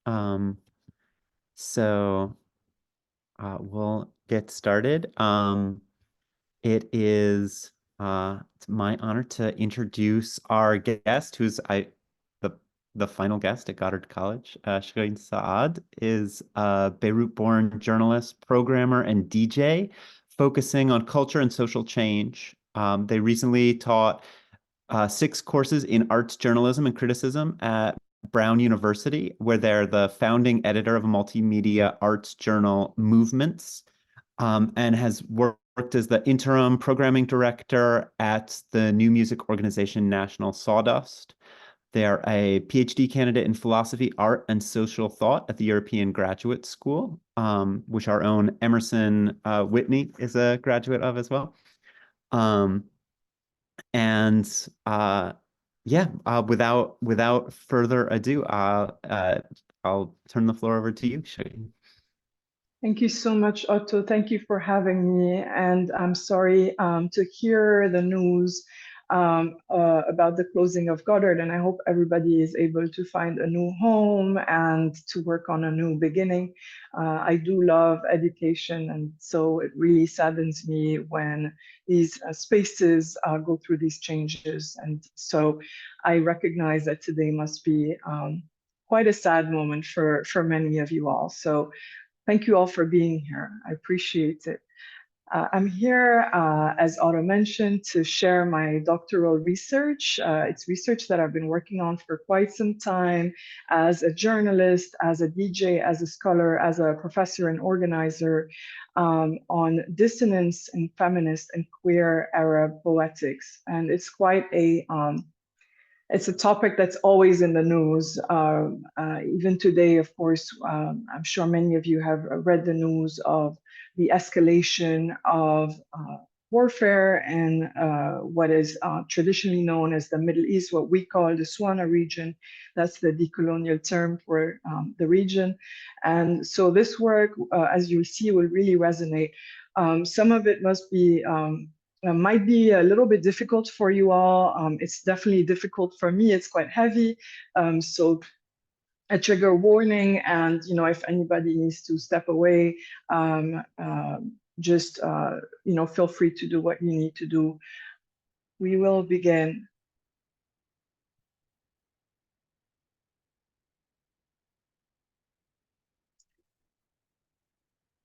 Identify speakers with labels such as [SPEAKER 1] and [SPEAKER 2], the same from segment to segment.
[SPEAKER 1] Um, we'll get started. It's my honor to introduce our guest, the the final guest at Goddard College. Shireen Saad is a Beirut-born journalist, programmer, and DJ, focusing on culture and social change. They recently taught 6 courses in arts journalism and criticism at Brown University, where they're the founding editor of a multimedia arts journal, Movements, and has worked as the interim programming director at the new music organization National Sawdust. They are a PhD candidate in philosophy, art, and social thought at the European Graduate School, which our own Emerson Whitney is a graduate of as well. Um, and yeah, without further ado, I'll turn the floor over to you, Shane.
[SPEAKER 2] Thank you so much, Otto. Thank you for having me. And I'm sorry to hear the news about the closing of Goddard. And I hope everybody is able to find a new home and to work on a new beginning. I do love education. And so it really saddens me when these spaces go through these changes. And so I recognize that today must be quite a sad moment for many of you all. So thank you all for being here. I appreciate it. I'm here, as Otto mentioned, to share my doctoral research. It's research that I've been working on for quite some time as a journalist, as a DJ, as a scholar, as a professor and organizer on dissonance and feminist and queer Arab poetics. And it's quite it's a topic that's always in the news. Even today, of course, I'm sure many of you have read the news of the escalation of warfare in what is traditionally known as the Middle East, what we call the Swana region. That's the decolonial term for the region. And so this work, as you'll see, will really resonate. Some of it might be a little bit difficult for you all. It's definitely difficult for me. It's quite heavy. So a trigger warning, and if anybody needs to step away, just feel free to do what you need to do. We will begin.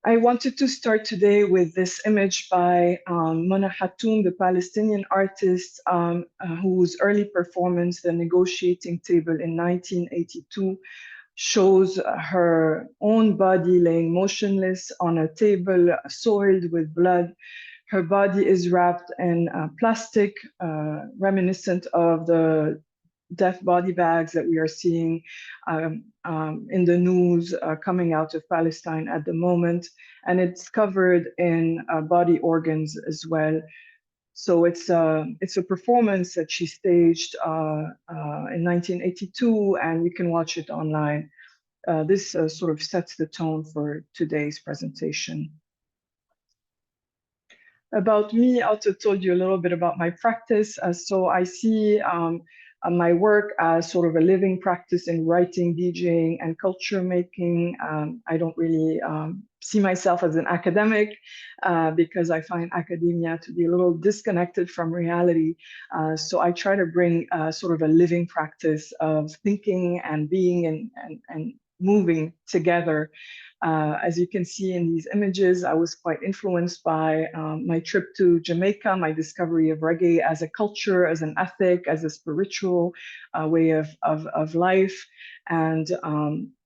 [SPEAKER 2] I wanted to start today with this image by Mona Hatoum, the Palestinian artist whose early performance, The Negotiating Table in 1982, shows her own body laying motionless on a table soiled with blood. Her body is wrapped in plastic, reminiscent of the death body bags that we are seeing in the news coming out of Palestine at the moment. And it's covered in body organs as well. So it's a performance that she staged in 1982, and you can watch it online. This sort of sets the tone for today's presentation. About me, I also told you a little bit about my practice. So I see my work as sort of a living practice in writing, DJing, and culture making. I don't really see myself as an academic because I find academia to be a little disconnected from reality. So I try to bring sort of a living practice of thinking and being and moving together. As you can see in these images, I was quite influenced by my trip to Jamaica, my discovery of reggae as a culture, as an ethic, as a spiritual way of life. And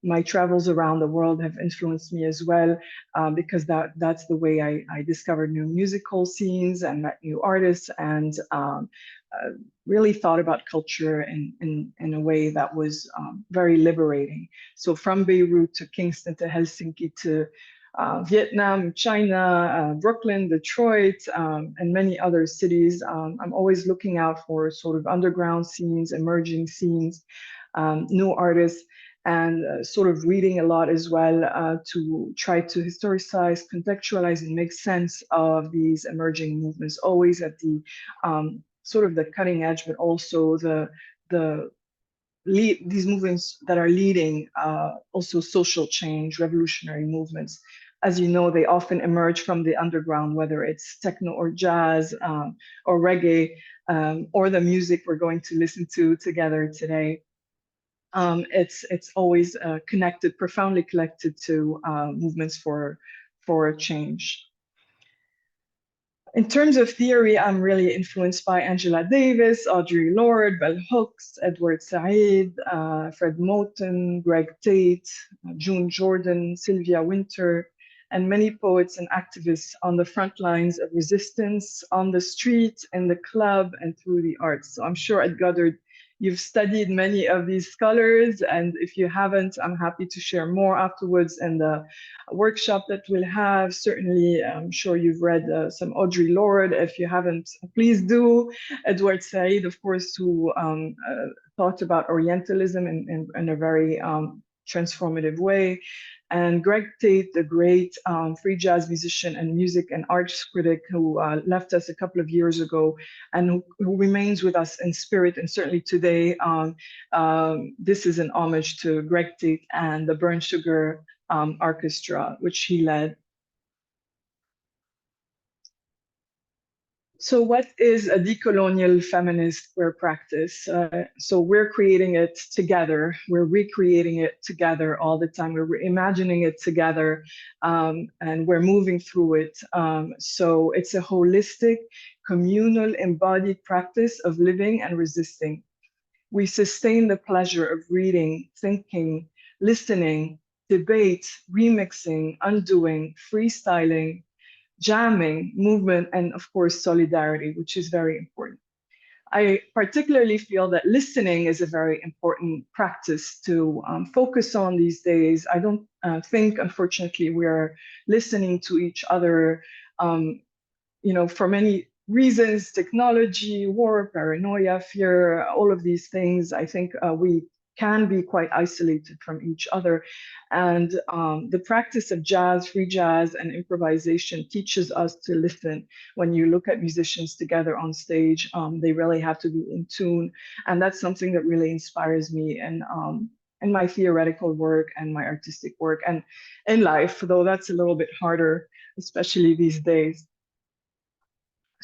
[SPEAKER 2] my travels around the world have influenced me as well, because that's the way I discovered new musical scenes and met new artists, and really thought about culture in a way that was very liberating. So from Beirut to Kingston to Helsinki to Vietnam, China, Brooklyn, Detroit, and many other cities, I'm always looking out for sort of underground scenes, emerging scenes, new artists, and sort of reading a lot as well to try to historicize, contextualize, and make sense of these emerging movements, always at the sort of the cutting edge, but also the these movements that are leading also social change, revolutionary movements. As you know, they often emerge from the underground, whether it's techno or jazz or reggae, or the music we're going to listen to together today. It's always connected, profoundly connected to movements for change. In terms of theory, I'm really influenced by Angela Davis, Audre Lorde, Bell Hooks, Edward Said, Fred Moten, Greg Tate, June Jordan, Sylvia Wynter, and many poets and activists on the front lines of resistance, on the street, in the club, and through the arts. So I'm sure at Goddard, you've studied many of these scholars, and if you haven't, I'm happy to share more afterwards in the workshop that we'll have. Certainly, I'm sure you've read some Audre Lorde. If you haven't, please do. Edward Said, of course, who thought about Orientalism in a very transformative way. And Greg Tate, the great free jazz musician and music and arts critic who left us a couple of years ago and who remains with us in spirit. And certainly today, this is an homage to Greg Tate and the Burnt Sugar Orchestra, which he led. So what is a decolonial feminist queer practice? So we're creating it together. We're recreating it together all the time. We're imagining it together, and we're moving through it. So it's a holistic, communal, embodied practice of living and resisting. We sustain the pleasure of reading, thinking, listening, debate, remixing, undoing, freestyling, jamming, movement, and of course, solidarity, which is very important. I particularly feel that listening is a very important practice to focus on these days. I don't think, unfortunately, we are listening to each other, for many reasons, technology, war, paranoia, fear, all of these things. I think we can be quite isolated from each other. And the practice of jazz, free jazz, and improvisation teaches us to listen. When you look at musicians together on stage, they really have to be in tune. And that's something that really inspires me in my theoretical work and my artistic work and in life, though that's a little bit harder, especially these days.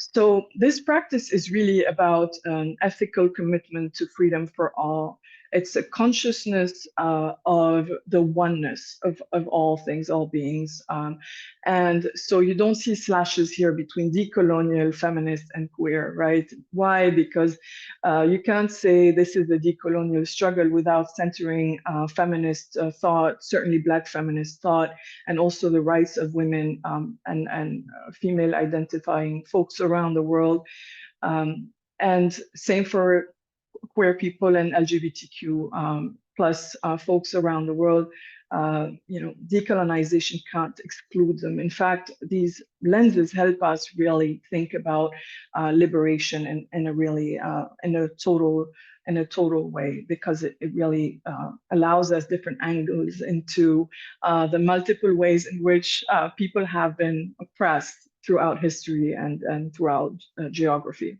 [SPEAKER 2] So this practice is really about an ethical commitment to freedom for all. It's a consciousness of the oneness of all things, all beings. And so you don't see slashes here between decolonial, feminist, and queer, right? Why? Because you can't say this is a decolonial struggle without centering feminist thought, certainly Black feminist thought, and also the rights of women and female identifying folks around the world. And same for queer people and LGBTQ plus folks around the world. Decolonization can't exclude them. In fact, these lenses help us really think about liberation in a really in a total way, because it really allows us different angles into the multiple ways in which people have been oppressed throughout history and throughout geography.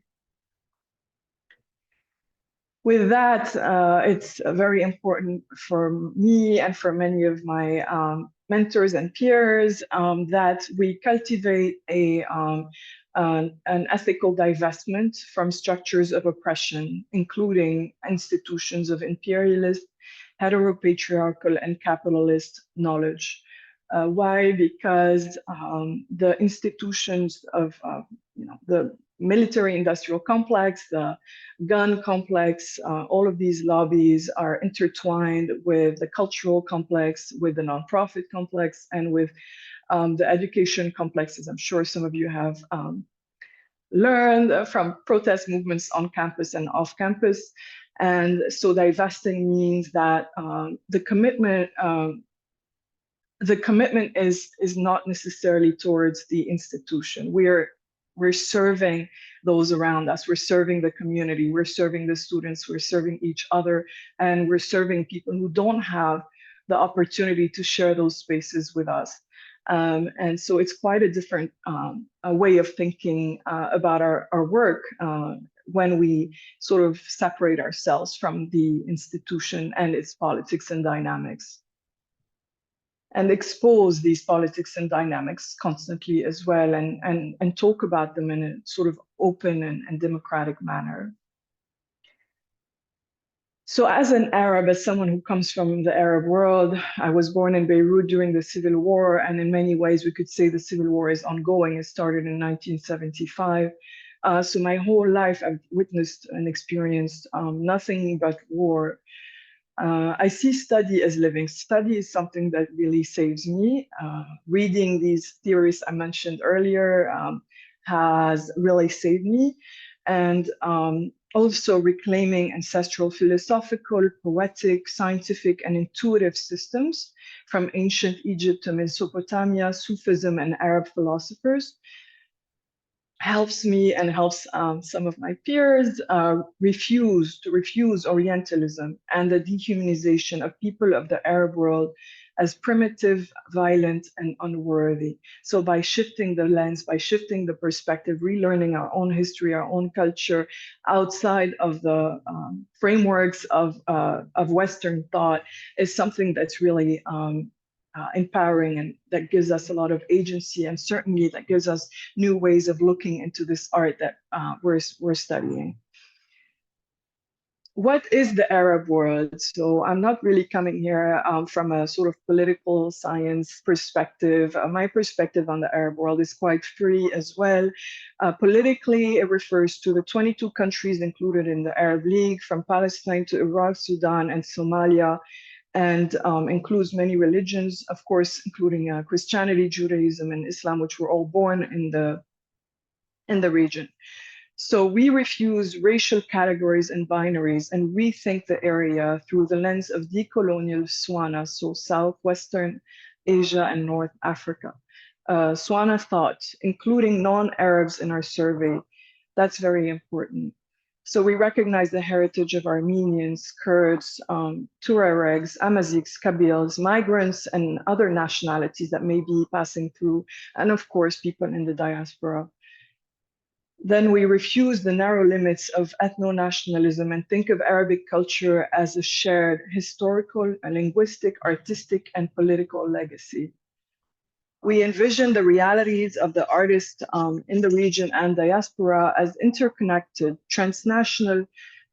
[SPEAKER 2] With that, it's very important for me and for many of my mentors and peers that we cultivate an ethical divestment from structures of oppression, including institutions of imperialist, heteropatriarchal, and capitalist knowledge. Why? Because the institutions of the military-industrial complex, the gun complex, all of these lobbies are intertwined with the cultural complex, with the nonprofit complex, and with the education complexes. I'm sure some of you have learned from protest movements on campus and off campus. And so divesting means that the commitment is not necessarily towards the institution. We're serving those around us. We're serving the community. We're serving the students. We're serving each other. And we're serving people who don't have the opportunity to share those spaces with us. And so it's quite a different way of thinking about our work when we sort of separate ourselves from the institution and its politics and dynamics, and expose these politics and dynamics constantly as well, and talk about them in a sort of open and democratic manner. So as an Arab, as someone who comes from the Arab world, I was born in Beirut during the Civil War, and in many ways we could say the Civil War is ongoing. It started in 1975. So my whole life I've witnessed and experienced nothing but war. I see study as living. Study is something that really saves me. Reading these theories I mentioned earlier has really saved me. And also reclaiming ancestral philosophical, poetic, scientific, and intuitive systems from ancient Egypt to Mesopotamia, Sufism, and Arab philosophers helps me and helps some of my peers refuse Orientalism and the dehumanization of people of the Arab world as primitive, violent, and unworthy. So by shifting the lens, by shifting the perspective, relearning our own history, our own culture, outside of the frameworks of Western thought is something that's really empowering, and that gives us a lot of agency, and certainly that gives us new ways of looking into this art that we're studying. What is the Arab world? So I'm not really coming here from a sort of political science perspective. My perspective on the Arab world is quite free as well. Politically, it refers to the 22 countries included in the Arab League, from Palestine to Iraq, Sudan, and Somalia, and includes many religions, of course, including Christianity, Judaism, and Islam, which were all born in the region. So we refuse racial categories and binaries and rethink the area through the lens of decolonial Swana, so Southwestern Asia and North Africa. Swana thought, including non-Arabs in our survey, that's very important. So we recognize the heritage of Armenians, Kurds, Tuaregs, Amazighs, Kabyles, migrants, and other nationalities that may be passing through, and of course, people in the diaspora. Then we refuse the narrow limits of ethno-nationalism and think of Arabic culture as a shared historical, linguistic, artistic, and political legacy. We envision the realities of the artists in the region and diaspora as interconnected, transnational,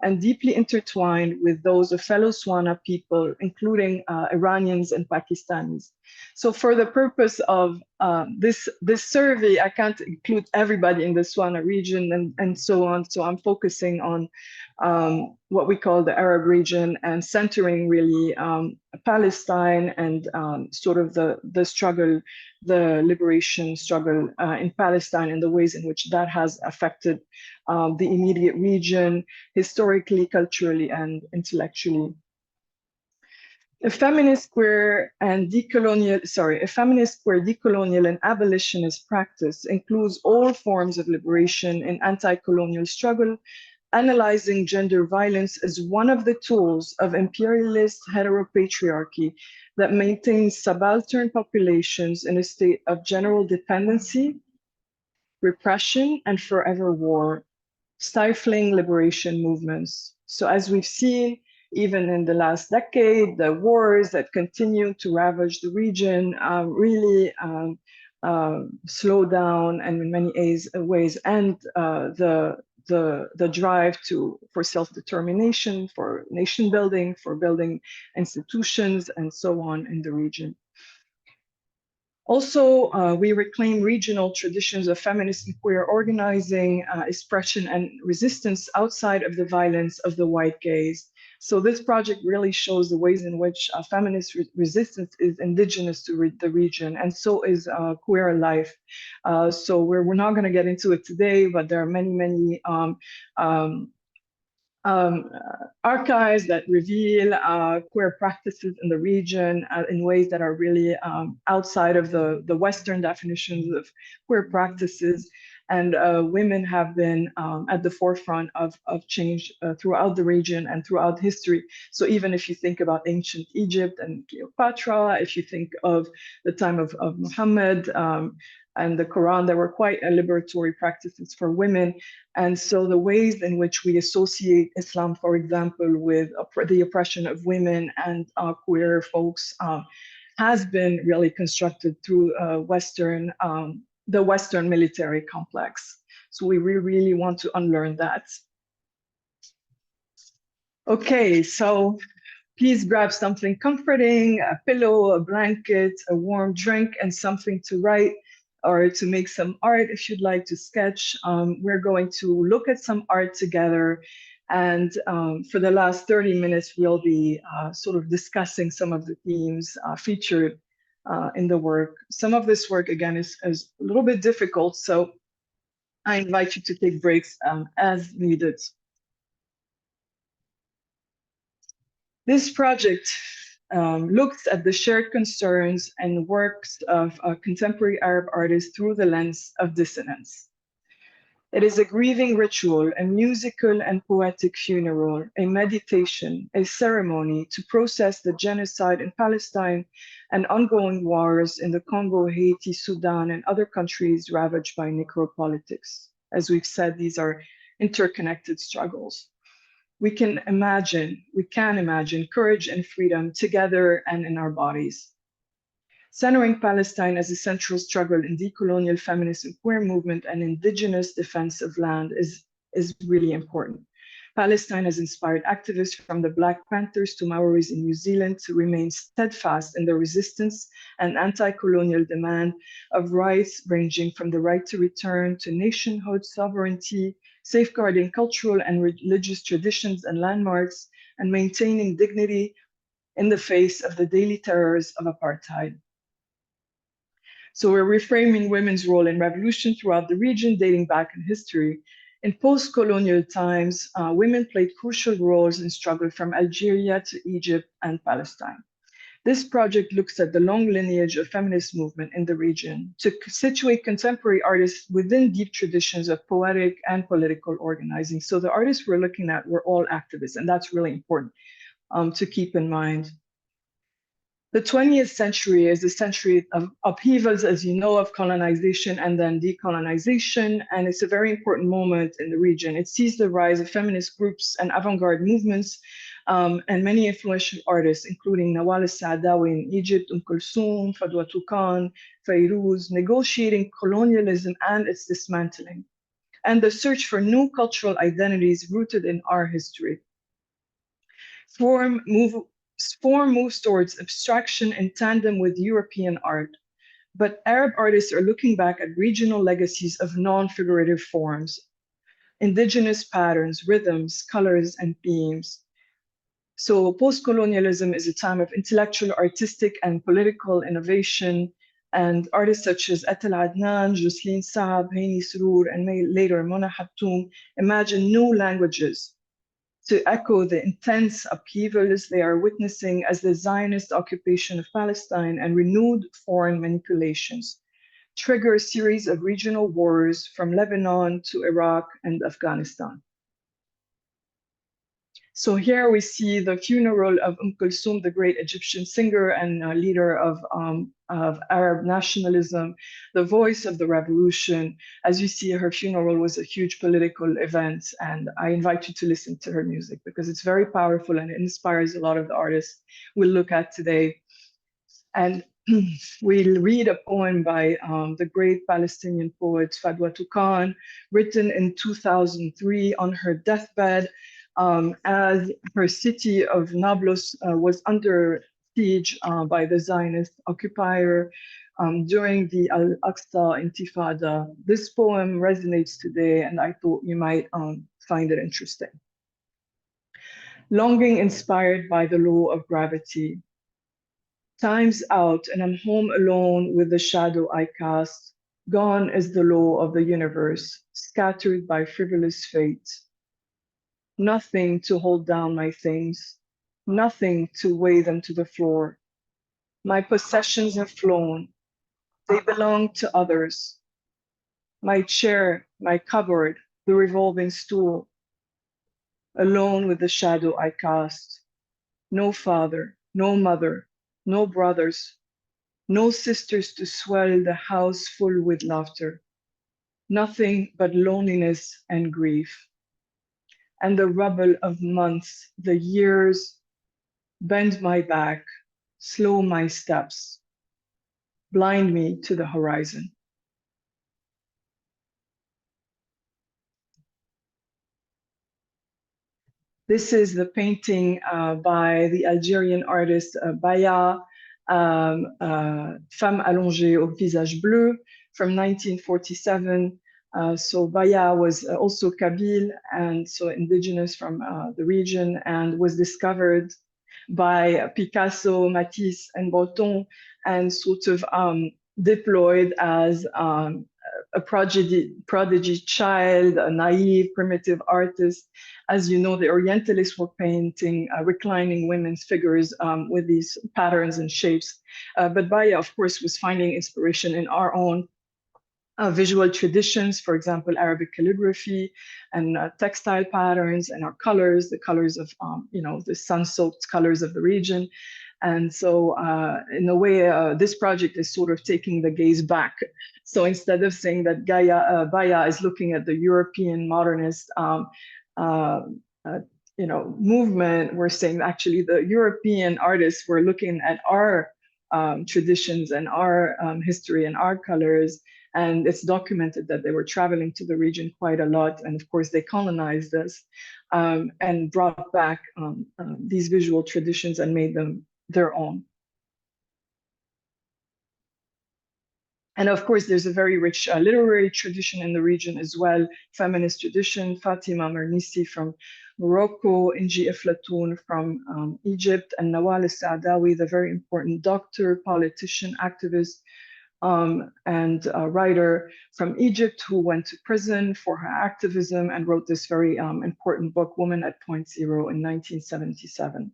[SPEAKER 2] and deeply intertwined with those of fellow Swana people, including Iranians and Pakistanis. So for the purpose of this survey, I can't include everybody in the Swana region and so on. So I'm focusing on what we call the Arab region and centering really Palestine and sort of the struggle, the liberation struggle in Palestine and the ways in which that has affected the immediate region, historically, culturally, and intellectually. A feminist, queer, decolonial and abolitionist practice includes all forms of liberation in anti-colonial struggle, analyzing gender violence as one of the tools of imperialist heteropatriarchy that maintains subaltern populations in a state of general dependency, repression, and forever war, stifling liberation movements. So as we've seen, even in the last decade, the wars that continue to ravage the region really slow down and in many ways end the drive for self-determination, for nation building, for building institutions, and so on in the region. Also, we reclaim regional traditions of feminist and queer organizing, expression, and resistance outside of the violence of the white gaze. So this project really shows the ways in which feminist resistance is indigenous to the region, and so is queer life. So we're not going to get into it today, but there are many archives that reveal queer practices in the region in ways that are really outside of the Western definitions of queer practices. And women have been at the forefront of change throughout the region and throughout history. So even if you think about ancient Egypt and Cleopatra, if you think of the time of Muhammad, and the Quran that were quite liberatory practices for women. And so the ways in which we associate Islam, for example, with the oppression of women and queer folks has been really constructed through the Western military complex. So we really want to unlearn that. Okay, so please grab something comforting, a pillow, a blanket, a warm drink, and something to write or to make some art if you'd like to sketch. We're going to look at some art together. And for the last 30 minutes, we'll be sort of discussing some of the themes featured in the work. Some of this work, again, is a little bit difficult, so I invite you to take breaks as needed. This project looks at the shared concerns and works of contemporary Arab artists through the lens of dissonance. It is a grieving ritual, a musical and poetic funeral, a meditation, a ceremony to process the genocide in Palestine and ongoing wars in the Congo, Haiti, Sudan, and other countries ravaged by necropolitics. As we've said, these are interconnected struggles. We can imagine courage and freedom together and in our bodies. Centering Palestine as a central struggle in decolonial feminist and queer movement and indigenous defense of land is really important. Palestine has inspired activists from the Black Panthers to Maoris in New Zealand to remain steadfast in their resistance and anti-colonial demand of rights ranging from the right to return to nationhood, sovereignty, safeguarding cultural and religious traditions and landmarks, and maintaining dignity in the face of the daily terrors of apartheid. So we're reframing women's role in revolution throughout the region, dating back in history. In post-colonial times, women played crucial roles in struggle from Algeria to Egypt and Palestine. This project looks at the long lineage of feminist movement in the region to situate contemporary artists within deep traditions of poetic and political organizing. So the artists we're looking at were all activists, and that's really important to keep in mind. The 20th century is a century of upheavals, as you know, of colonization and then decolonization, and it's a very important moment in the region. It sees the rise of feminist groups and avant-garde movements, and many influential artists, including Nawal al-Saadawi in Egypt, Kulthum, Fadwa Khan, Fayrouz, negotiating colonialism and its dismantling, and the search for new cultural identities rooted in our history. Form moves towards abstraction in tandem with European art, but Arab artists are looking back at regional legacies of non-figurative forms, indigenous patterns, rhythms, colors, and themes. So post-colonialism is a time of intellectual, artistic, and political innovation, and artists such as Atal Adnan, Jocelyn Saab, Haini Srour, and later Mona Hatoum imagine new languages to echo the intense upheavals they are witnessing as the Zionist occupation of Palestine and renewed foreign manipulations trigger a series of regional wars from Lebanon to Iraq and Afghanistan. So here we see the funeral of Kulthum, the great Egyptian singer and leader of Arab nationalism, the voice of the revolution. As you see, her funeral was a huge political event, and I invite you to listen to her music because it's very powerful and it inspires a lot of the artists we'll look at today. And we'll read a poem by the great Palestinian poet Fadwa Khan, written in 2003 on her deathbed, as her city of Nablus was under siege by the Zionist occupier during the Al-Aqsa Intifada. This poem resonates today, and I thought you might find it interesting. Longing inspired by the law of gravity. Time's out, and I'm home alone with the shadow I cast. Gone is the law of the universe, scattered by frivolous fate. Nothing to hold down my things, nothing to weigh them to the floor. My possessions have flown, they belong to others. My chair, my cupboard, the revolving stool. Alone with the shadow I cast. No father, no mother, no brothers, No sisters to swell the house full with laughter, nothing but loneliness and grief. And the rubble of months, the years, bend my back, slow my steps, blind me to the horizon. This is the painting by the Algerian artist Baya, Femme allongée au visage bleu from 1947. So Baya was also Kabyle and so indigenous from the region, and was discovered by Picasso, Matisse, and Breton, and sort of deployed as a prodigy child, a naive, primitive artist. As you know, the Orientalists were painting reclining women's figures with these patterns and shapes. But Baya, of course, was finding inspiration in our own visual traditions, for example, Arabic calligraphy and textile patterns, and our colors, the colors of, the sun-soaked colors of the region. And so in a way, this project is sort of taking the gaze back. So instead of saying that Baya is looking at the European modernist movement, we're saying actually the European artists were looking at our traditions and our history and our colors. And it's documented that they were traveling to the region quite a lot. And of course, they colonized us and brought back these visual traditions and made them their own. And of course, there's a very rich literary tradition in the region as well, feminist tradition, Fatima Mernissi from Morocco, Inji Eflatoun from Egypt, and Nawal Saadawi, the very important doctor, politician, activist, and a writer from Egypt who went to prison for her activism and wrote this very important book, Woman at Point Zero, in 1977.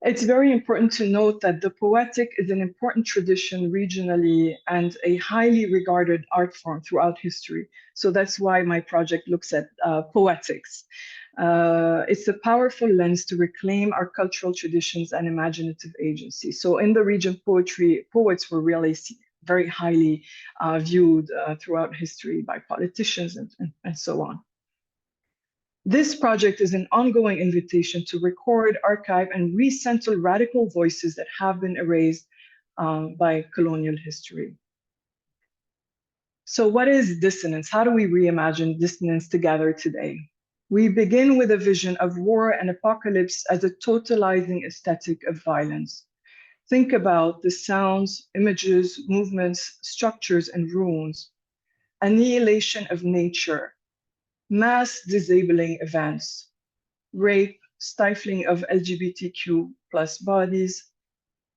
[SPEAKER 2] It's very important to note that the poetic is an important tradition regionally and a highly regarded art form throughout history. So that's why my project looks at poetics. It's a powerful lens to reclaim our cultural traditions and imaginative agency. So in the region, poets were really very highly viewed throughout history by politicians and so on. This project is an ongoing invitation to record, archive, and recenter radical voices that have been erased by colonial history. So what is dissonance? How do we reimagine dissonance together today? We begin with a vision of war and apocalypse as a totalizing aesthetic of violence. Think about the sounds, images, movements, structures, and ruins. Annihilation of nature, mass disabling events, rape, stifling of LGBTQ plus bodies,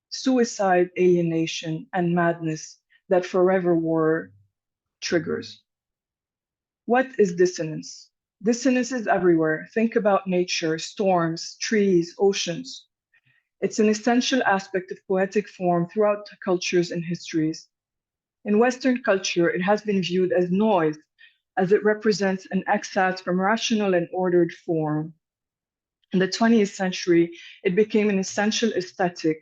[SPEAKER 2] suicide, alienation, and madness that forever war triggers. What is dissonance? Dissonance is everywhere. Think about nature, storms, trees, oceans. It's an essential aspect of poetic form throughout cultures and histories. In Western culture, it has been viewed as noise, as it represents an excess from rational and ordered form. In the 20th century, it became an essential aesthetic,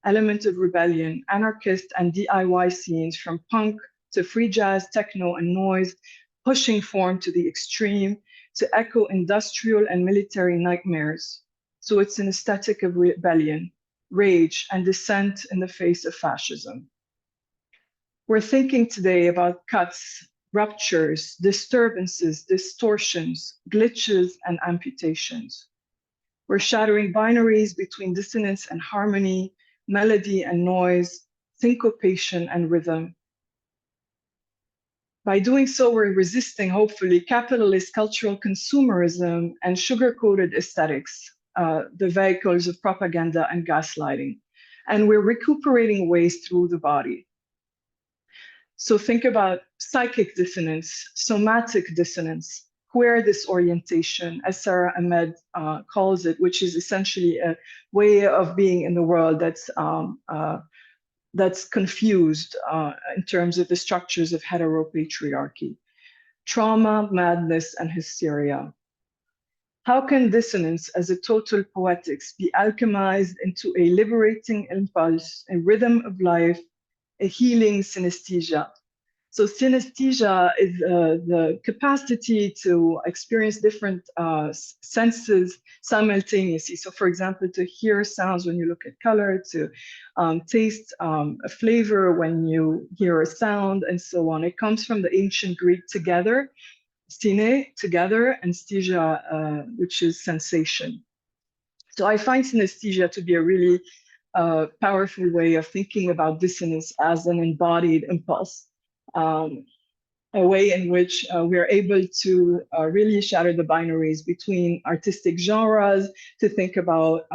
[SPEAKER 2] element of rebellion, anarchist and DIY scenes from punk to free jazz, techno, and noise, pushing form to the extreme to echo industrial and military nightmares. So it's an aesthetic of rebellion, rage, and dissent in the face of fascism. We're thinking today about cuts, ruptures, disturbances, distortions, glitches, and amputations. We're shattering binaries between dissonance and harmony, melody and noise, syncopation and rhythm. By doing so, we're resisting, hopefully, capitalist cultural consumerism and sugar-coated aesthetics, the vehicles of propaganda and gaslighting. And we're recuperating waste through the body. So think about psychic dissonance, somatic dissonance, queer disorientation, as Sarah Ahmed calls it, which is essentially a way of being in the world that's confused in terms of the structures of heteropatriarchy. Trauma, madness, and hysteria. How can dissonance as a total poetics be alchemized into a liberating impulse, a rhythm of life, a healing synesthesia? So synesthesia is the capacity to experience different senses simultaneously. So for example, to hear sounds when you look at color, to taste a flavor when you hear a sound, and so on. It comes from the ancient Greek together, stine, together, and sthesia, which is sensation. So I find synesthesia to be a really powerful way of thinking about dissonance as an embodied impulse. Um, a way in which we are able to really shatter the binaries between artistic genres, to think about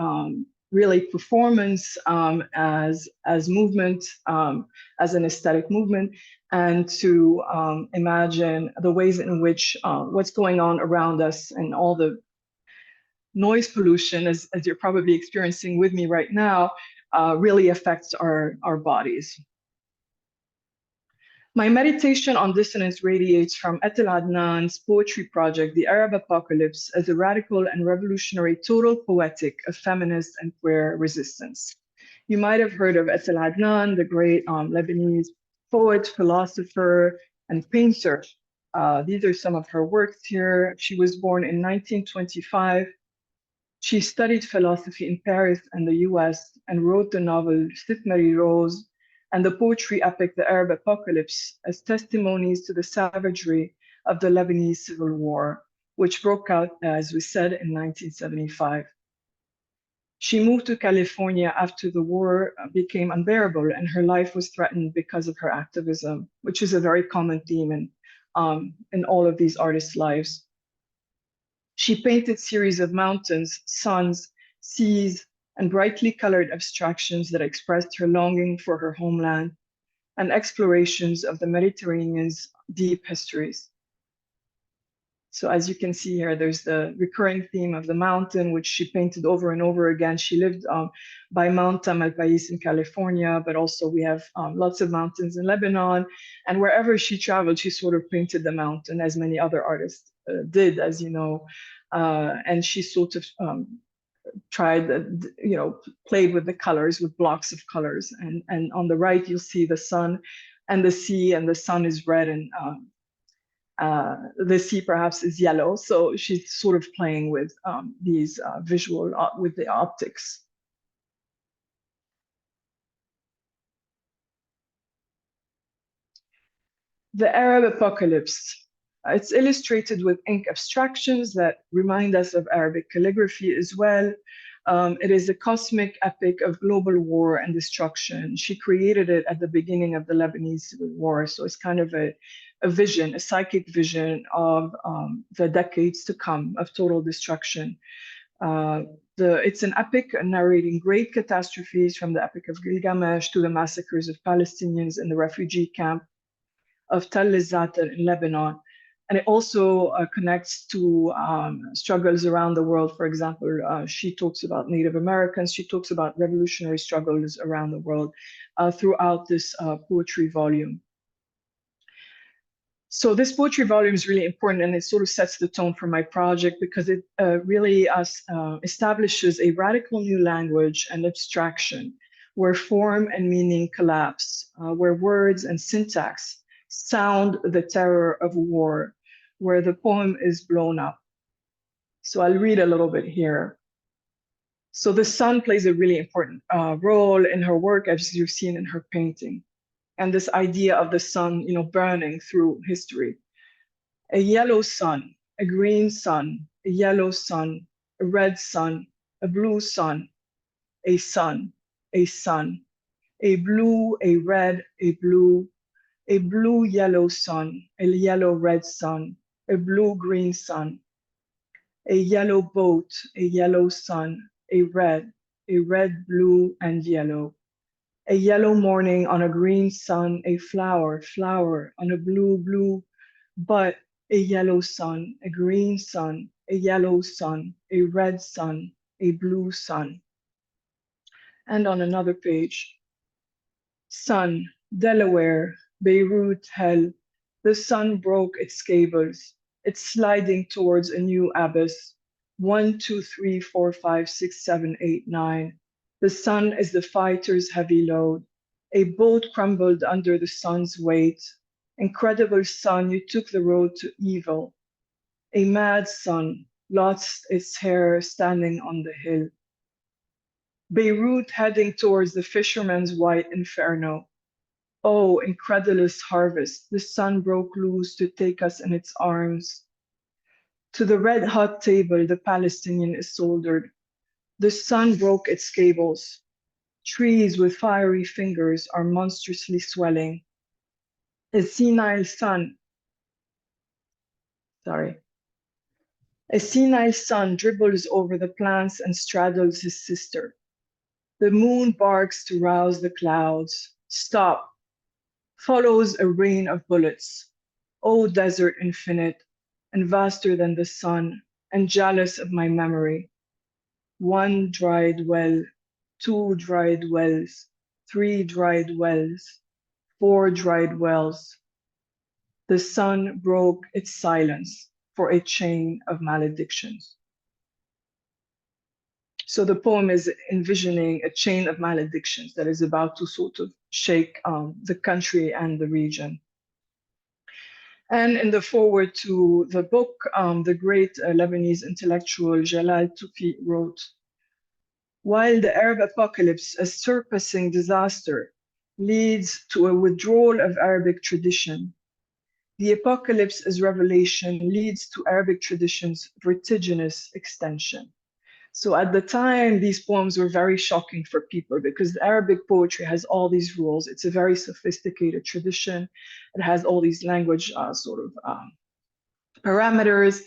[SPEAKER 2] really performance as movement, as an aesthetic movement, and to imagine the ways in which what's going on around us and all the noise pollution, as you're probably experiencing with me right now, really affects our bodies. My meditation on dissonance radiates from Etel Adnan's poetry project, The Arab Apocalypse, as a radical and revolutionary total poetic of feminist and queer resistance. You might have heard of Etel Adnan, the great Lebanese poet, philosopher, and painter. These are some of her works here. She was born in 1925. She studied philosophy in Paris and the US and wrote the novel Sif Marie Rose and the poetry epic The Arab Apocalypse as testimonies to the savagery of the Lebanese Civil War, which broke out, as we said, in 1975. She moved to California after the war became unbearable and her life was threatened because of her activism, which is a very common theme in all of these artists' lives. She painted series of mountains, suns, seas, and brightly colored abstractions that expressed her longing for her homeland and explorations of the Mediterranean's deep histories. So as you can see here, there's the recurring theme of the mountain, which she painted over and over again. She lived by Mount Tamalpais in California, but also we have lots of mountains in Lebanon. And wherever she traveled, she sort of painted the mountain, as many other artists did, as you know. And she sort of tried, played with the colors, with blocks of colors. And on the right, you'll see the sun and the sea, and the sun is red and the sea perhaps is yellow. So she's sort of playing with these visual, with the optics. The Arab Apocalypse. It's illustrated with ink abstractions that remind us of Arabic calligraphy as well. It is a cosmic epic of global war and destruction. She created it at the beginning of the Lebanese Civil War. So it's kind of a vision, a psychic vision of the decades to come of total destruction. It's an epic narrating great catastrophes from the Epic of Gilgamesh to the massacres of Palestinians in the refugee camp of Tal Zatar in Lebanon. And it also connects to struggles around the world. For example, she talks about Native Americans. She talks about revolutionary struggles around the world throughout this poetry volume. So this poetry volume is really important, and it sort of sets the tone for my project because it really establishes a radical new language and abstraction where form and meaning collapse, where words and syntax sound the terror of war, where the poem is blown up. So I'll read a little bit here. So the sun plays a really important role in her work, as you've seen in her painting. And this idea of the sun, burning through history. A yellow sun, a green sun, a yellow sun, a red sun, a blue sun, a sun, a sun, a blue, a red, a blue yellow sun, a yellow red sun, a blue green sun, a yellow boat, a yellow sun, a red, blue, and yellow. A yellow morning on a green sun, a flower on a blue, but a yellow sun, a green sun, a yellow sun, a red sun, a blue sun. And on another page, sun, Delaware, Beirut, hell, the sun broke its cables. It's sliding towards a new abyss. 1, 2, 3, 4, 5, 6, 7, 8, 9. The sun is the fighter's heavy load. A boat crumbled under the sun's weight. Incredible sun, you took the road to evil. A mad sun lost its hair standing on the hill. Beirut heading towards the fisherman's white inferno. Oh, incredulous harvest, the sun broke loose to take us in its arms. To the red-hot table, the Palestinian is soldered. The sun broke its cables. Trees with fiery fingers are monstrously swelling. A senile sun, a senile sun dribbles over the plants and straddles his sister. The moon barks to rouse the clouds. Stop. Follows a rain of bullets. O desert infinite, and vaster than the sun, and jealous of my memory. 1 dried well, 2 dried wells, 3 dried wells, 4 dried wells. The sun broke its silence for a chain of maledictions. So the poem is envisioning a chain of maledictions that is about to sort of shake the country and the region. And in the foreword to the book, the great Lebanese intellectual Jalal Toufi wrote, while the Arab apocalypse, a surpassing disaster, leads to a withdrawal of Arabic tradition, the apocalypse as revelation leads to Arabic tradition's vertiginous extension. So at the time, these poems were very shocking for people because Arabic poetry has all these rules. It's a very sophisticated tradition. It has all these language parameters.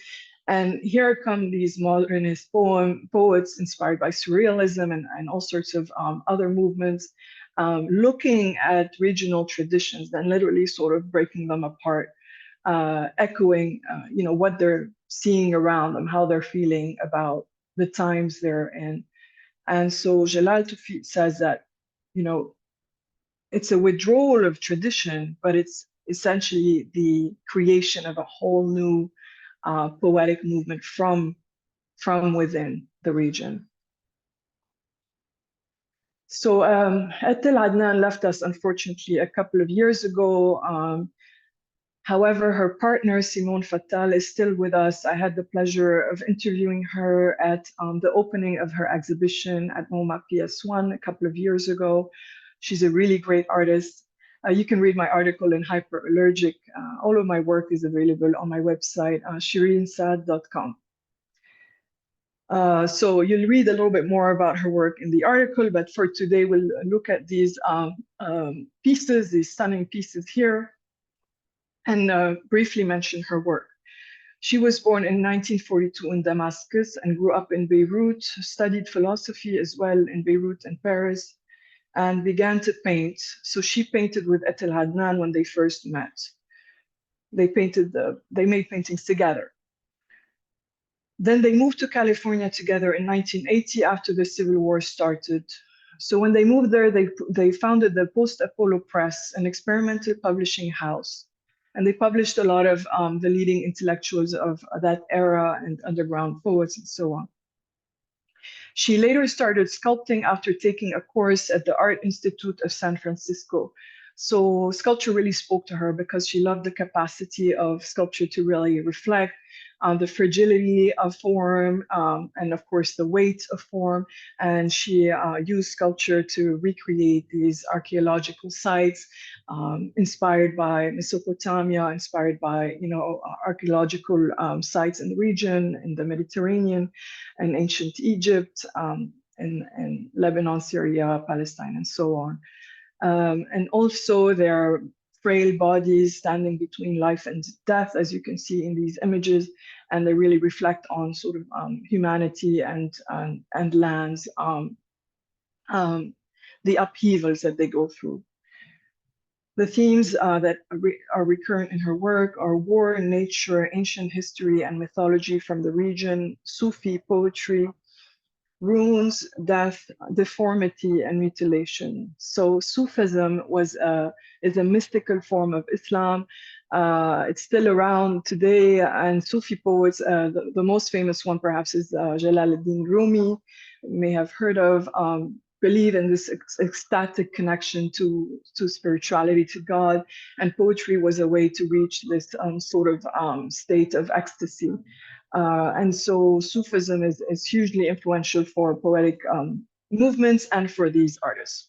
[SPEAKER 2] And here come these modernist poets inspired by surrealism and all sorts of other movements, looking at regional traditions and literally sort of breaking them apart, echoing what they're seeing around them, how they're feeling about the times they're in. And so Jalal Toufi says that, it's a withdrawal of tradition, but it's essentially the creation of a whole new poetic movement from within the region. So Etel Adnan left us, unfortunately, a couple of years ago. However, her partner, Simone Fattal, is still with us. I had the pleasure of interviewing her at the opening of her exhibition at MoMA PS1 a couple of years ago. She's a really great artist. You can read my article in Hyperallergic. All of my work is available on my website, shirinsad.com. So you'll read a little bit more about her work in the article, but for today, we'll look at these pieces, these stunning pieces here, and briefly mention her work. She was born in 1942 in Damascus and grew up in Beirut, studied philosophy as well in Beirut and Paris, and began to paint. So she painted with Etel Adnan when they first met. They made paintings together. Then they moved to California together in 1980 after the Civil War started. So when they moved there, they founded the Post-Apollo Press, an experimental publishing house. And they published a lot of the leading intellectuals of that era and underground poets and so on. She later started sculpting after taking a course at the Art Institute of San Francisco. So sculpture really spoke to her because she loved the capacity of sculpture to really reflect the fragility of form and of course the weight of form. And she used sculpture to recreate these archaeological sites inspired by Mesopotamia, inspired by archaeological sites in the region, in the Mediterranean and ancient Egypt, and Lebanon, Syria, Palestine, and so on. And also their frail bodies standing between life and death, as you can see in these images, and they really reflect on sort of humanity and lands, the upheavals that they go through. The themes that are recurrent in her work are war, nature, ancient history and mythology from the region, Sufi poetry, runes, death, deformity, and mutilation. So Sufism is a mystical form of Islam It's still around today, and Sufi poets, the most famous one perhaps is Jalaluddin Rumi, you may have heard of, believe in this ecstatic connection to spirituality, to God, and poetry was a way to reach this sort of state of ecstasy. And so Sufism is hugely influential for poetic movements and for these artists.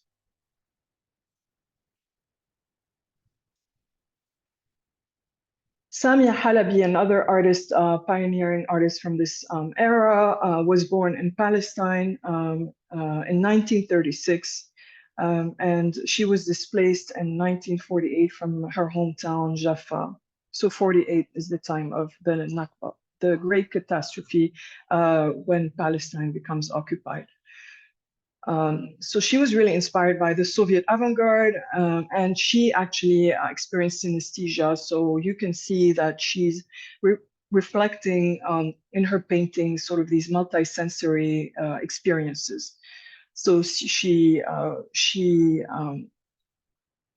[SPEAKER 2] Samia Halabi, another artist, pioneering artist from this era, was born in Palestine in 1936. And she was displaced in 1948 from her hometown, Jaffa. So 48 is the time of the Nakba, the great catastrophe when Palestine becomes occupied. So she was really inspired by the Soviet avant-garde, and she actually experienced synesthesia. So you can see that she's reflecting in her painting sort of these multi-sensory experiences. So she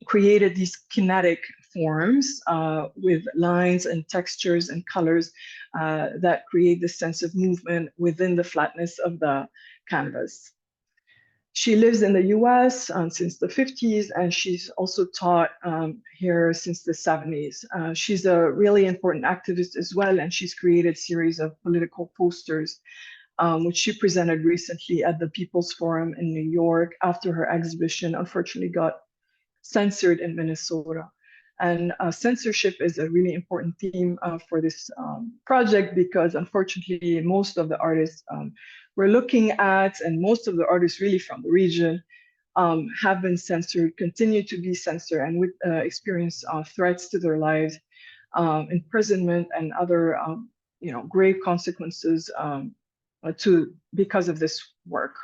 [SPEAKER 2] created these kinetic forms with lines and textures and colors that create the sense of movement within the flatness of the canvas. She lives in the US since the 50s, and she's also taught here since the 70s. She's a really important activist as well, and she's created a series of political posters, which she presented recently at the People's Forum in New York after her exhibition unfortunately got censored in Minnesota. And censorship is a really important theme for this project because unfortunately, most of the artists we're looking at, and most of the artists really from the region have been censored, continue to be censored, and would experience threats to their lives, imprisonment, and other grave consequences because of this work.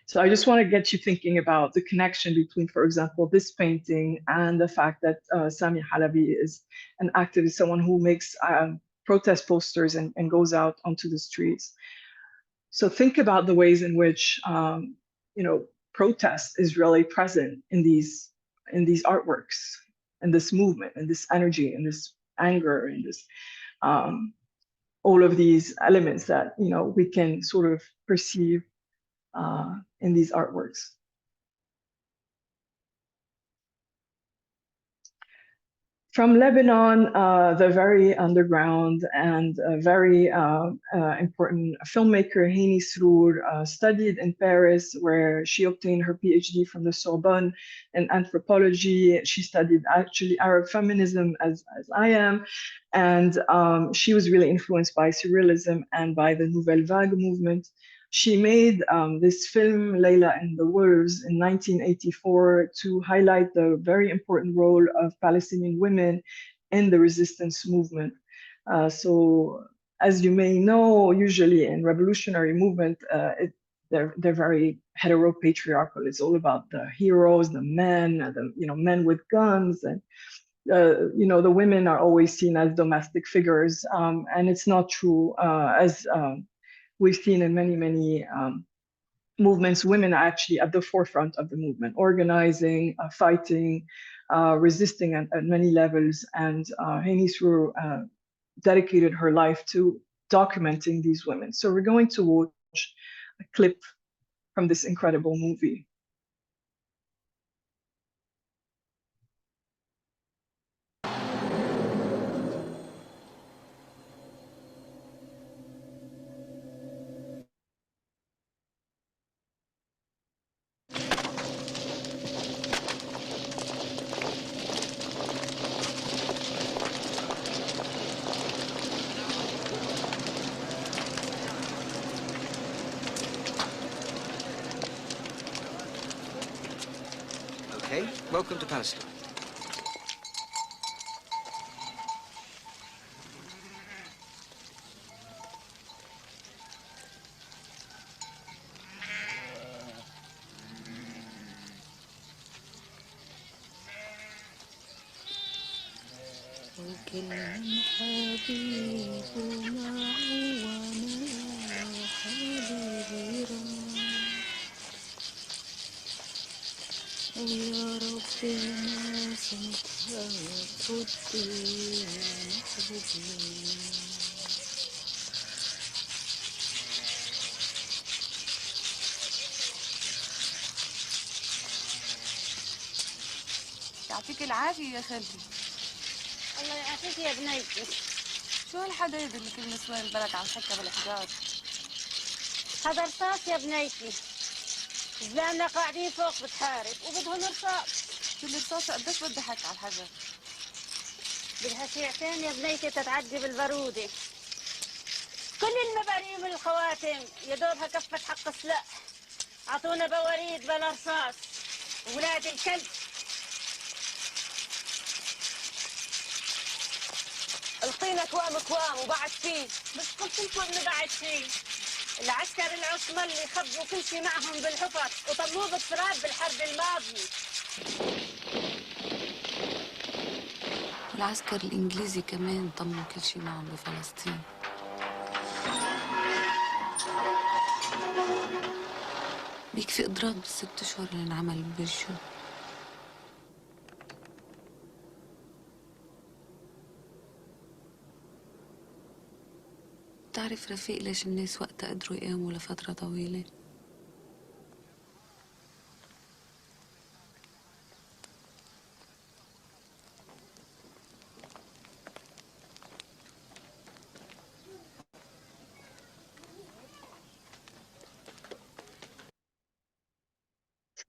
[SPEAKER 2] So I just want to get you thinking about the connection between, for example, this painting and the fact that Samia Halabi is an activist, someone who makes protest posters and goes out onto the streets. So think about the ways in which protest is really present in these artworks, in this movement, in this energy, in this anger, in this all of these elements that we can sort of perceive in these artworks. From Lebanon, the very underground and very important filmmaker Hani Srour studied in Paris, where she obtained her PhD from the Sorbonne in anthropology. She studied actually Arab feminism as I am, and she was really influenced by Surrealism and by the Nouvelle Vague movement. She made this film, Layla and the Wolves, in 1984 to highlight the very important role of Palestinian women in the resistance movement. So as you may know, usually in revolutionary movement, they're very heteropatriarchal. It's all about the heroes, the men, men with guns, and the women are always seen as domestic figures, and it's not true. As we've seen in many movements, women are actually at the forefront of the movement, organizing, fighting, resisting at many levels. And Hani Srour dedicated her life to documenting these women. So we're going to watch a clip from this incredible movie.
[SPEAKER 3] Okay, welcome to Palestine.
[SPEAKER 4] يا ربي ما سمت
[SPEAKER 3] يعطيك العافية يا خالتي.
[SPEAKER 4] الله يعافيك يا بنيتي.
[SPEAKER 3] شو هالحدايد اللي كل نسوان البلد عم تحكها بالحجار؟
[SPEAKER 4] هذا رصاص يا بنيتي. زلامنا قاعدين فوق بتحارب وبدهم رصاص.
[SPEAKER 3] كل رصاصة قديش بدي حك على الحجر؟
[SPEAKER 4] بدها ساعتين يا بنيتي تتعدي بالبرودة. كل المباريم الخواتم يا دوبها كفت حق السلاح. اعطونا بواريد بلا رصاص. ولاد الكلب.
[SPEAKER 3] القينا كوام كوام وبعد فيه.
[SPEAKER 4] بس قلت لكم انه بعد فيه. العسكر العصمة اللي خبوا كل شيء معهم بالحفر وطلوه بالتراب بالحرب الماضية.
[SPEAKER 3] العسكر الإنجليزي كمان طموا كل شيء معهم بفلسطين. بيكفي إضراب بالست أشهر اللي انعمل ببرشو. بتعرف رفيق ليش الناس وقتها قدروا يقاوموا لفترة طويلة؟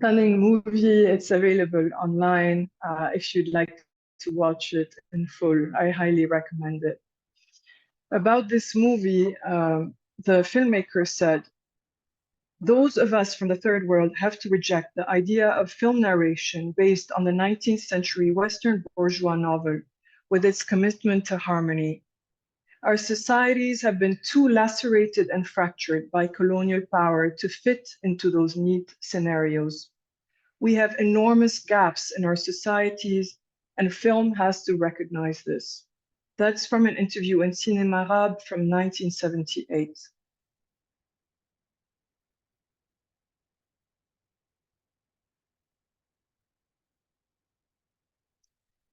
[SPEAKER 2] Stunning movie. It's available online if you'd like to watch it in full. I highly recommend it. About this movie, the filmmaker said, those of us from the third world have to reject the idea of film narration based on the 19th century Western bourgeois novel with its commitment to harmony. Our societies have been too lacerated and fractured by colonial power to fit into those neat scenarios. We have enormous gaps in our societies, and film has to recognize this. That's from an interview in Cinéma Arabe from 1978.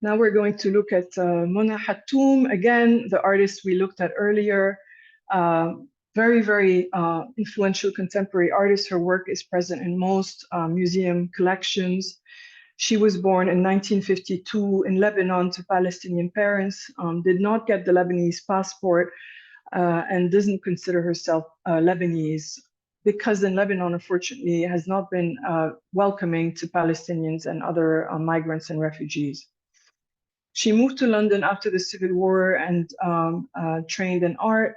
[SPEAKER 2] Now we're going to look at Mona Hatoum, again, the artist we looked at earlier. Very, very influential contemporary artist. Her work is present in most museum collections. She was born in 1952 in Lebanon to Palestinian parents, did not get the Lebanese passport, and doesn't consider herself Lebanese because in Lebanon, unfortunately, has not been welcoming to Palestinians and other migrants and refugees. She moved to London after the Civil War and trained in art.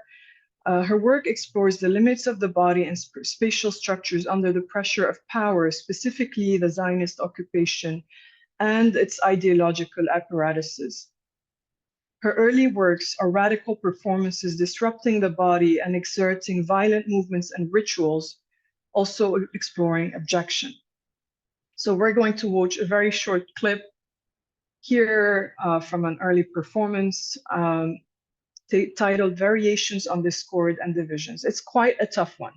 [SPEAKER 2] Her work explores the limits of the body and spatial structures under the pressure of power, specifically the Zionist occupation and its ideological apparatuses. Her early works are radical performances disrupting the body and exerting violent movements and rituals, also exploring abjection. So we're going to watch a very short clip here from an early performance titled Variations on Discord and Divisions. It's quite a tough one.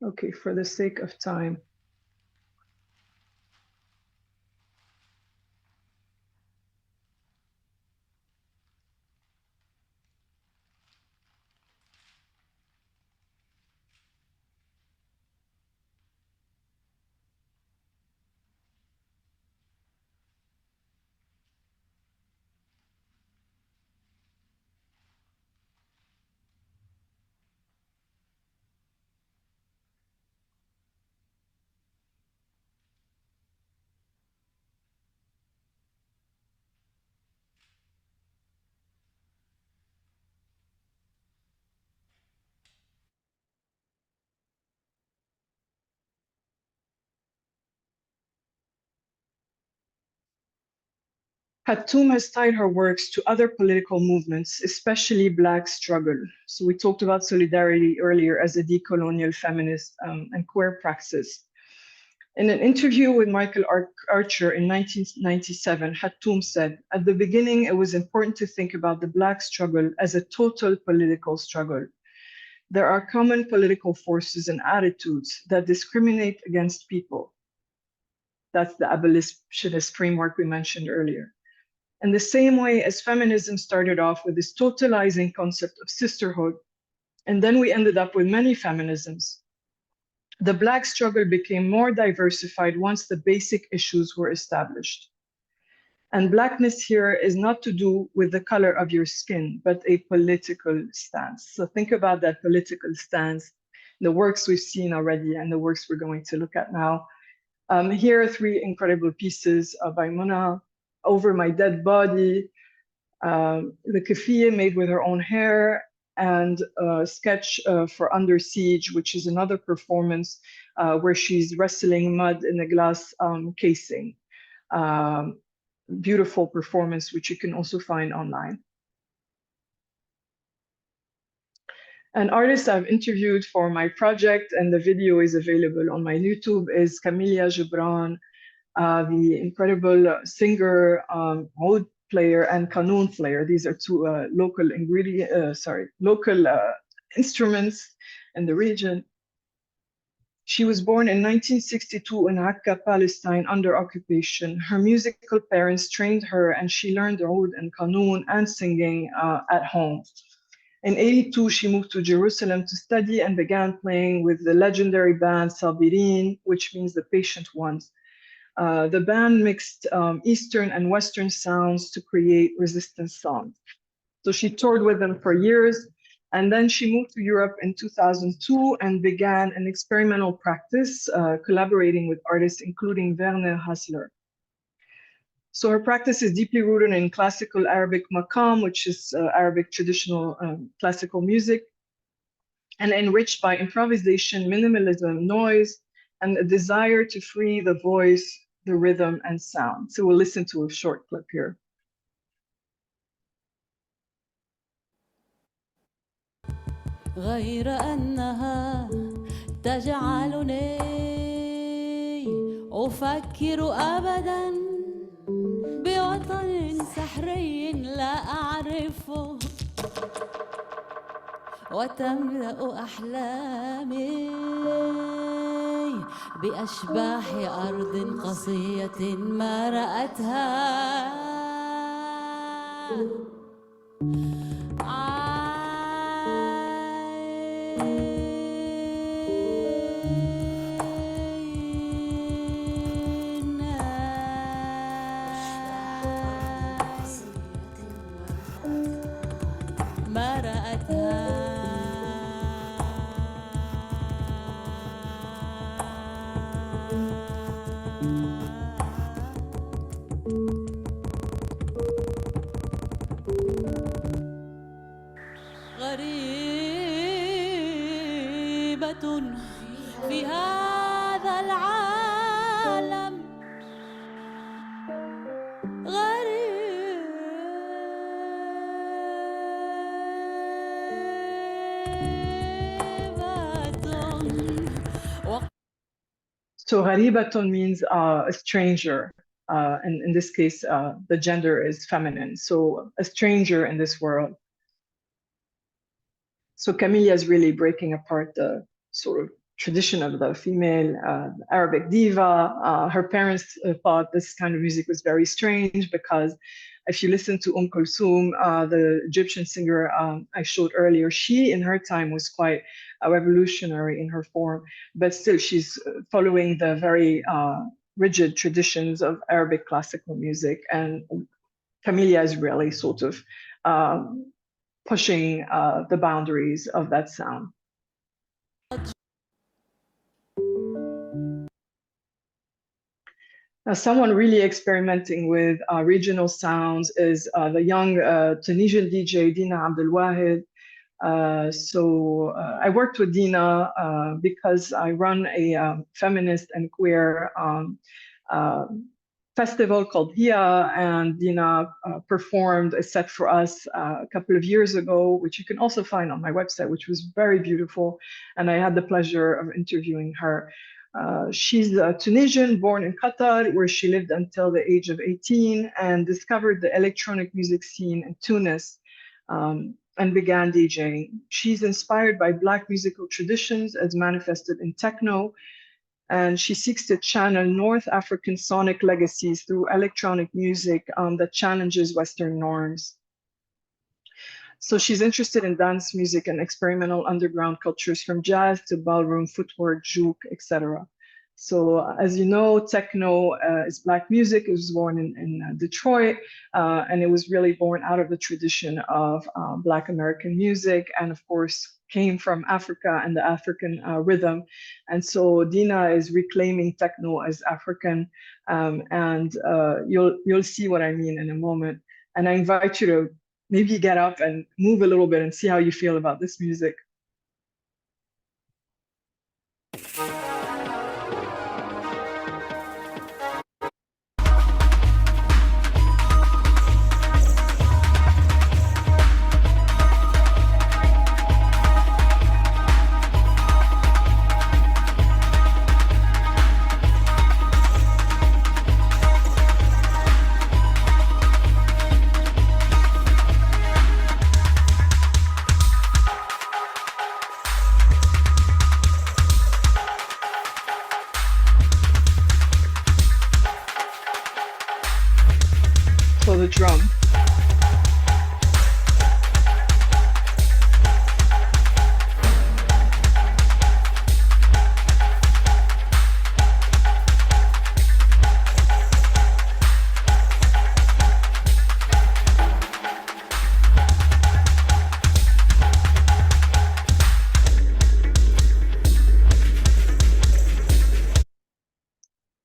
[SPEAKER 2] Okay, for the sake of time. Hatoum has tied her works to other political movements, especially Black struggle. So we talked about solidarity earlier as a decolonial feminist and queer praxis. In an interview with Michael Archer in 1997, Hatoum said, "At the beginning, it was important to think about the Black struggle as a total political struggle. There are common political forces and attitudes that discriminate against people." That's the abolitionist framework we mentioned earlier. In the same way as feminism started off with this totalizing concept of sisterhood, and then we ended up with many feminisms, the Black struggle became more diversified once the basic issues were established. And Blackness here is not to do with the color of your skin, but a political stance. So think about that political stance, the works we've seen already and the works we're going to look at now. Here are three incredible pieces by Mona: Over My Dead Body, the keffiyeh made with her own hair, and a sketch for Under Siege, which is another performance where she's wrestling mud in a glass casing. Beautiful performance, which you can also find online. An artist I've interviewed for my project, and the video is available on my YouTube, is Camilla Gibran, the incredible singer, oud player, and qanun player. These are two local instruments in the region. She was born in 1962 in Akka, Palestine, under occupation. Her musical parents trained her, and she learned oud and qanun and singing at home. In 82, she moved to Jerusalem to study and began playing with the legendary band Sabirin, which means the patient ones. The band mixed Eastern and Western sounds to create resistance songs. So she toured with them for years, and then she moved to Europe in 2002 and began an experimental practice, collaborating with artists including Werner Hassler. So her practice is deeply rooted in classical Arabic maqam, which is Arabic traditional classical music, and enriched by improvisation, minimalism, noise, and a desire to free the voice, the rhythm, and sound. So we'll listen to a short clip here.
[SPEAKER 5] غير أنها تجعلني أفكر أبداً بوطن سحري لا أعرفه، وتملأ أحلامي بأشباح أرض قصية ما رأتها. غريبة في هذا العالم،
[SPEAKER 2] So غريبة means a stranger. And in this case, the gender is feminine. So a stranger in this world. So Camilla is really breaking apart the sort of tradition of the female Arabic diva. Her parents thought this kind of music was very strange because if you listen to Kulthum, the Egyptian singer I showed earlier, she in her time was quite revolutionary in her form, but still she's following the very rigid traditions of Arabic classical music. And Camilla is really sort of pushing the boundaries of that sound. Now, someone really experimenting with regional sounds is the young Tunisian DJ Dina Abdelwahid. I worked with Dina because I run a feminist and queer festival called Hia, and Dina performed a set for us a couple of years ago, which you can also find on my website, which was very beautiful. And I had the pleasure of interviewing her. She's a Tunisian, born in Qatar, where she lived until the age of 18 and discovered the electronic music scene in Tunis and began DJing. She's inspired by Black musical traditions as manifested in techno, and she seeks to channel North African sonic legacies through electronic music that challenges Western norms. So she's interested in dance music and experimental underground cultures, from jazz to ballroom, footwork, juke, etc. So as you know, techno is Black music. It was born in Detroit, and it was really born out of the tradition of Black American music, and of course, came from Africa and the African rhythm. And so Dina is reclaiming techno as African, and you'll see what I mean in a moment. And I invite you to maybe get up and move a little bit and see how you feel about this music. So the drum.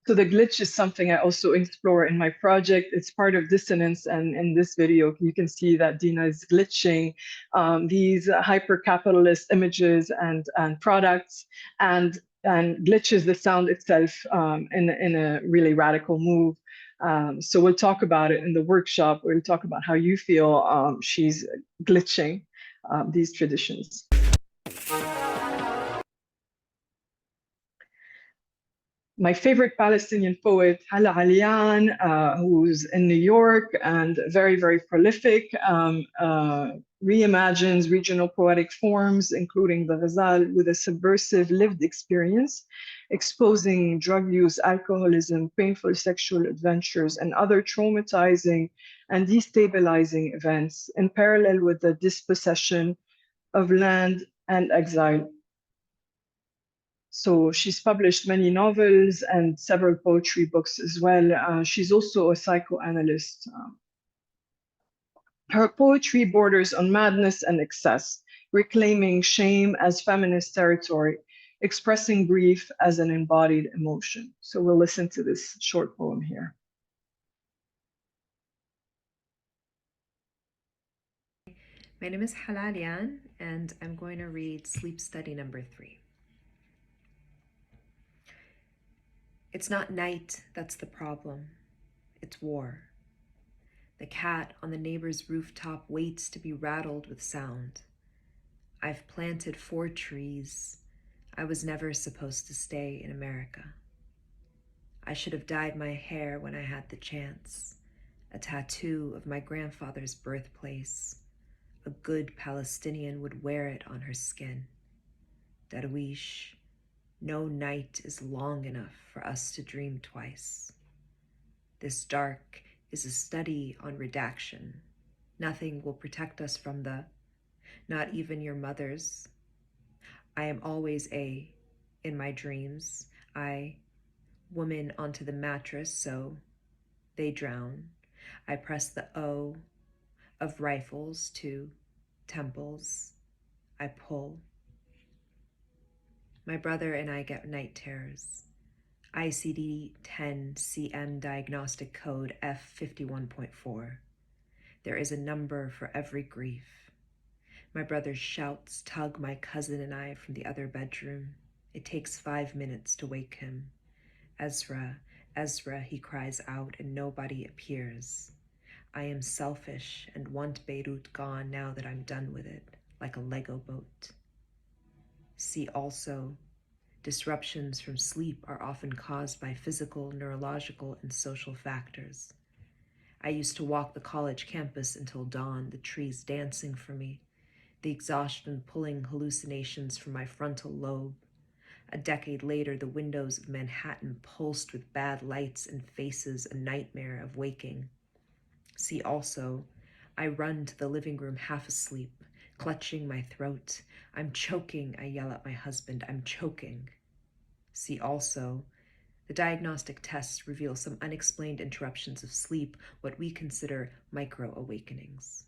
[SPEAKER 2] So the glitch is something I also explore in my project. It's part of Dissonance, and in this video, you can see that Dina is glitching these hyper-capitalist images and products, and glitches the sound itself in a really radical move. So we'll talk about it in the workshop. We'll talk about how you feel she's glitching these traditions. My favorite Palestinian poet, Hala Alian, who's in New York and very, very prolific, reimagines regional poetic forms, including the ghazal, with a subversive lived experience, exposing drug use, alcoholism, painful sexual adventures, and other traumatizing and destabilizing events, in parallel with the dispossession of land and exile. So she's published many novels and several poetry books as well. She's also a psychoanalyst. Her poetry borders on madness and excess, reclaiming shame as feminist territory, expressing grief as an embodied emotion. So we'll listen to this short poem here.
[SPEAKER 6] My name is Hala Alian, and I'm going to read Sleep Study number 3. It's not night that's the problem, it's war. The cat on the neighbor's rooftop waits to be rattled with sound. I've planted 4 trees. I was never supposed to stay in America. I should have dyed my hair when I had the chance. A tattoo of my grandfather's birthplace. A good Palestinian would wear it on her skin. Darwish. No night is long enough for us to dream twice. This dark is a study on redaction. Nothing will protect us from the, not even your mother's. I am always in my dreams. Woman onto the mattress so they drown. I press the O of rifles to temples. I pull. My brother and I get night terrors. ICD-10 CM diagnostic code F51.4. There is a number for every grief. My brother's shouts tug my cousin and I from the other bedroom. It takes 5 minutes to wake him. Ezra, Ezra, he cries out, and nobody appears. I am selfish and want Beirut gone now that I'm done with it, like a Lego boat. See also, disruptions from sleep are often caused by physical, neurological, and social factors. I used to walk the college campus until dawn, the trees dancing for me, the exhaustion pulling hallucinations from my frontal lobe. A decade later, the windows of Manhattan pulsed with bad lights and faces, a nightmare of waking. See also, I run to the living room half asleep, clutching my throat. I'm choking, I yell at my husband, I'm choking. See also, the diagnostic tests reveal some unexplained interruptions of sleep, what we consider micro-awakenings.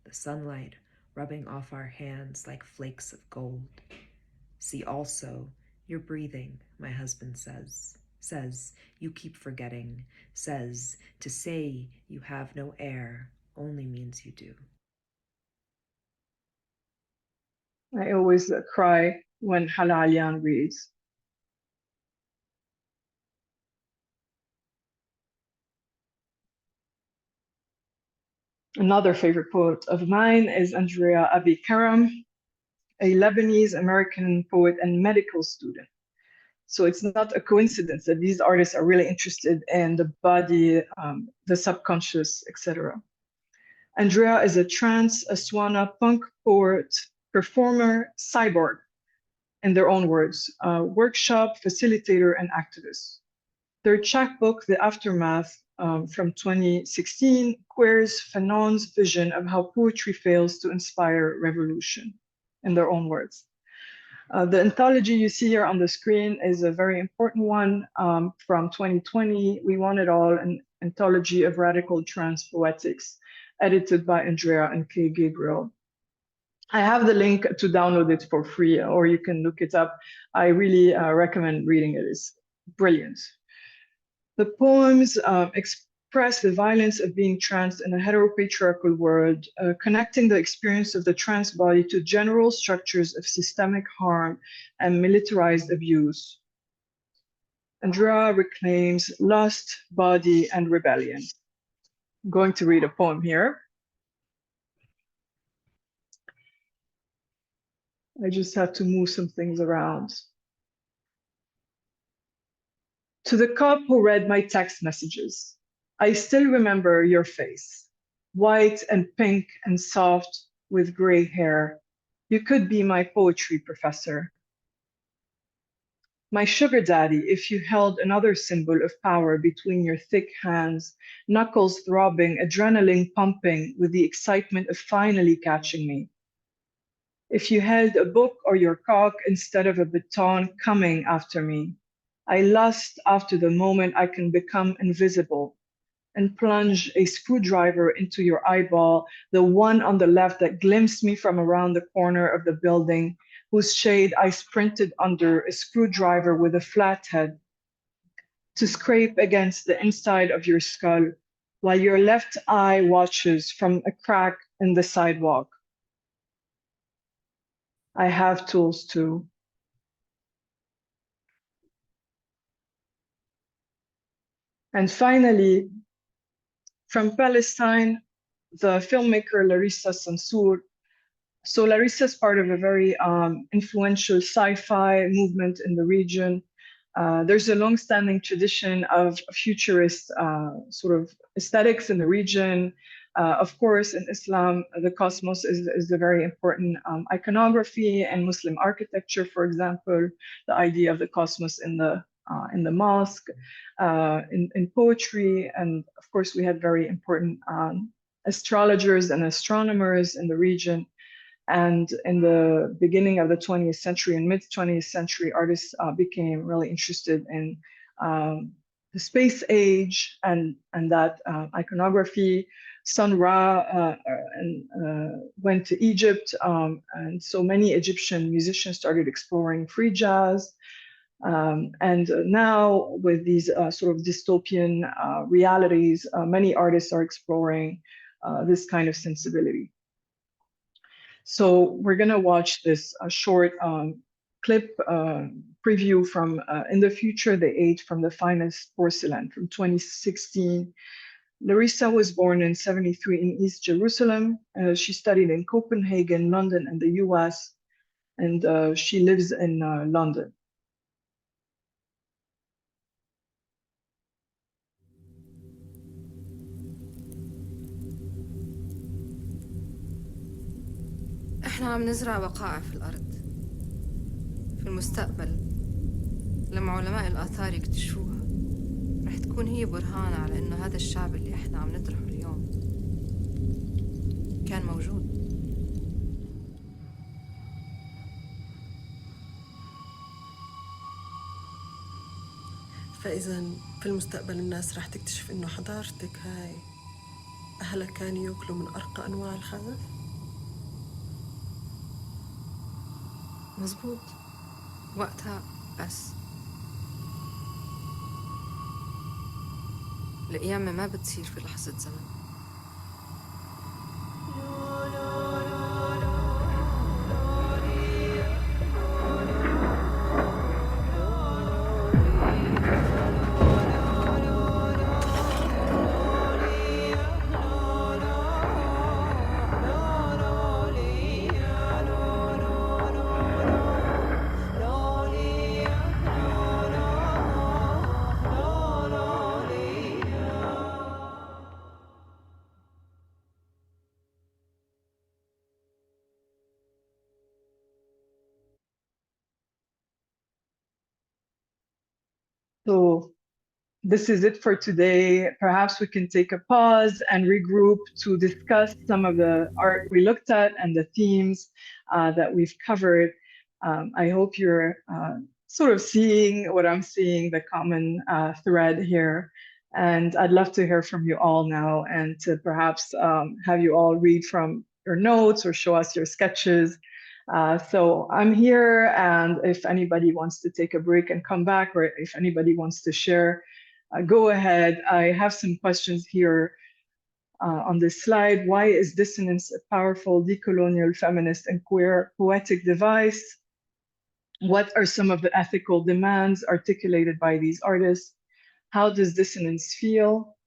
[SPEAKER 6] The sunlight rubbing off our hands like flakes of gold. See also, you're breathing, my husband says. Says, you keep forgetting. Says, to say you have no air only means you do.
[SPEAKER 2] I always cry when Hala Alian reads. Another favorite poet of mine is Andrea Abi Karam, a Lebanese-American poet and medical student. So it's not a coincidence that these artists are really interested in the body, the subconscious, etc. Andrea is a trans Aswana punk poet, performer, cyborg, in their own words, workshop, facilitator, and activist. Their chapbook, The Aftermath, from 2016, queers Fanon's vision of how poetry fails to inspire revolution, in their own words. The anthology you see here on the screen is a very important one from 2020. We Want It All, an anthology of radical trans poetics, edited by Andrea and Kay Gabriel. I have the link to download it for free, or you can look it up. I really recommend reading it. It's brilliant. The poems express the violence of being trans in a heteropatriarchal world, connecting the experience of the trans body to general structures of systemic harm and militarized abuse. Andrea reclaims lust, body, and rebellion. I'm going to read a poem here. I just have to move some things around. To the cop who read my text messages, I still remember your face, white and pink and soft with gray hair. You could be my poetry professor. My sugar daddy, if you held another symbol of power between your thick hands, knuckles throbbing, adrenaline pumping with the excitement of finally catching me. If you held a book or your cock instead of a baton coming after me. I lust after the moment I can become invisible and plunge a screwdriver into your eyeball, the one on the left that glimpsed me from around the corner of the building, whose shade I sprinted under, a screwdriver with a flat head, to scrape against the inside of your skull, while your left eye watches from a crack in the sidewalk. I have tools too. And finally, from Palestine, the filmmaker Larissa Sansour. So Larissa is part of a very influential sci-fi movement in the region. There's a long-standing tradition of futurist sort of aesthetics in the region. Of course, in Islam, the cosmos is a very important iconography, and Muslim architecture, for example, the idea of the cosmos in the mosque, in poetry, and of course, we had very important astrologers and astronomers in the region. And in the beginning of the 20th century and mid 20th century, artists became really interested in the space age and that iconography. Sun Ra went to Egypt, and so many Egyptian musicians started exploring free jazz. And now with these sort of dystopian realities, many artists are exploring this kind of sensibility. So we're gonna watch this short clip preview from In the Future They Ate from the Finest Porcelain from 2016. Larissa was born in 73 in East Jerusalem. She studied in Copenhagen, London, and the US, and she lives in London.
[SPEAKER 3] احنا عم نزرع وقائع في الأرض. في المستقبل لما علماء الآثار يكتشفوها رح تكون هي برهان على إنه هذا الشعب اللي احنا عم نطرحه اليوم كان موجود.
[SPEAKER 7] فإذا في المستقبل الناس رح تكتشف إنه حضارتك هاي أهلها كانوا يأكلوا من أرقى أنواع الخبز؟
[SPEAKER 3] مزبوط. وقتها بس القيامة ما بتصير في لحظة زمن.
[SPEAKER 2] So this is it for today. Perhaps we can take a pause and regroup to discuss some of the art we looked at and the themes that we've covered. I hope you're sort of seeing what I'm seeing, the common thread here. And I'd love to hear from you all now and to perhaps have you all read from your notes or show us your sketches. So I'm here, and if anybody wants to take a break and come back, or if anybody wants to share, go ahead. I have some questions here on this slide. Why is Dissonance a powerful decolonial, feminist, and queer poetic device? What are some of the ethical demands articulated by these artists? How does Dissonance feel?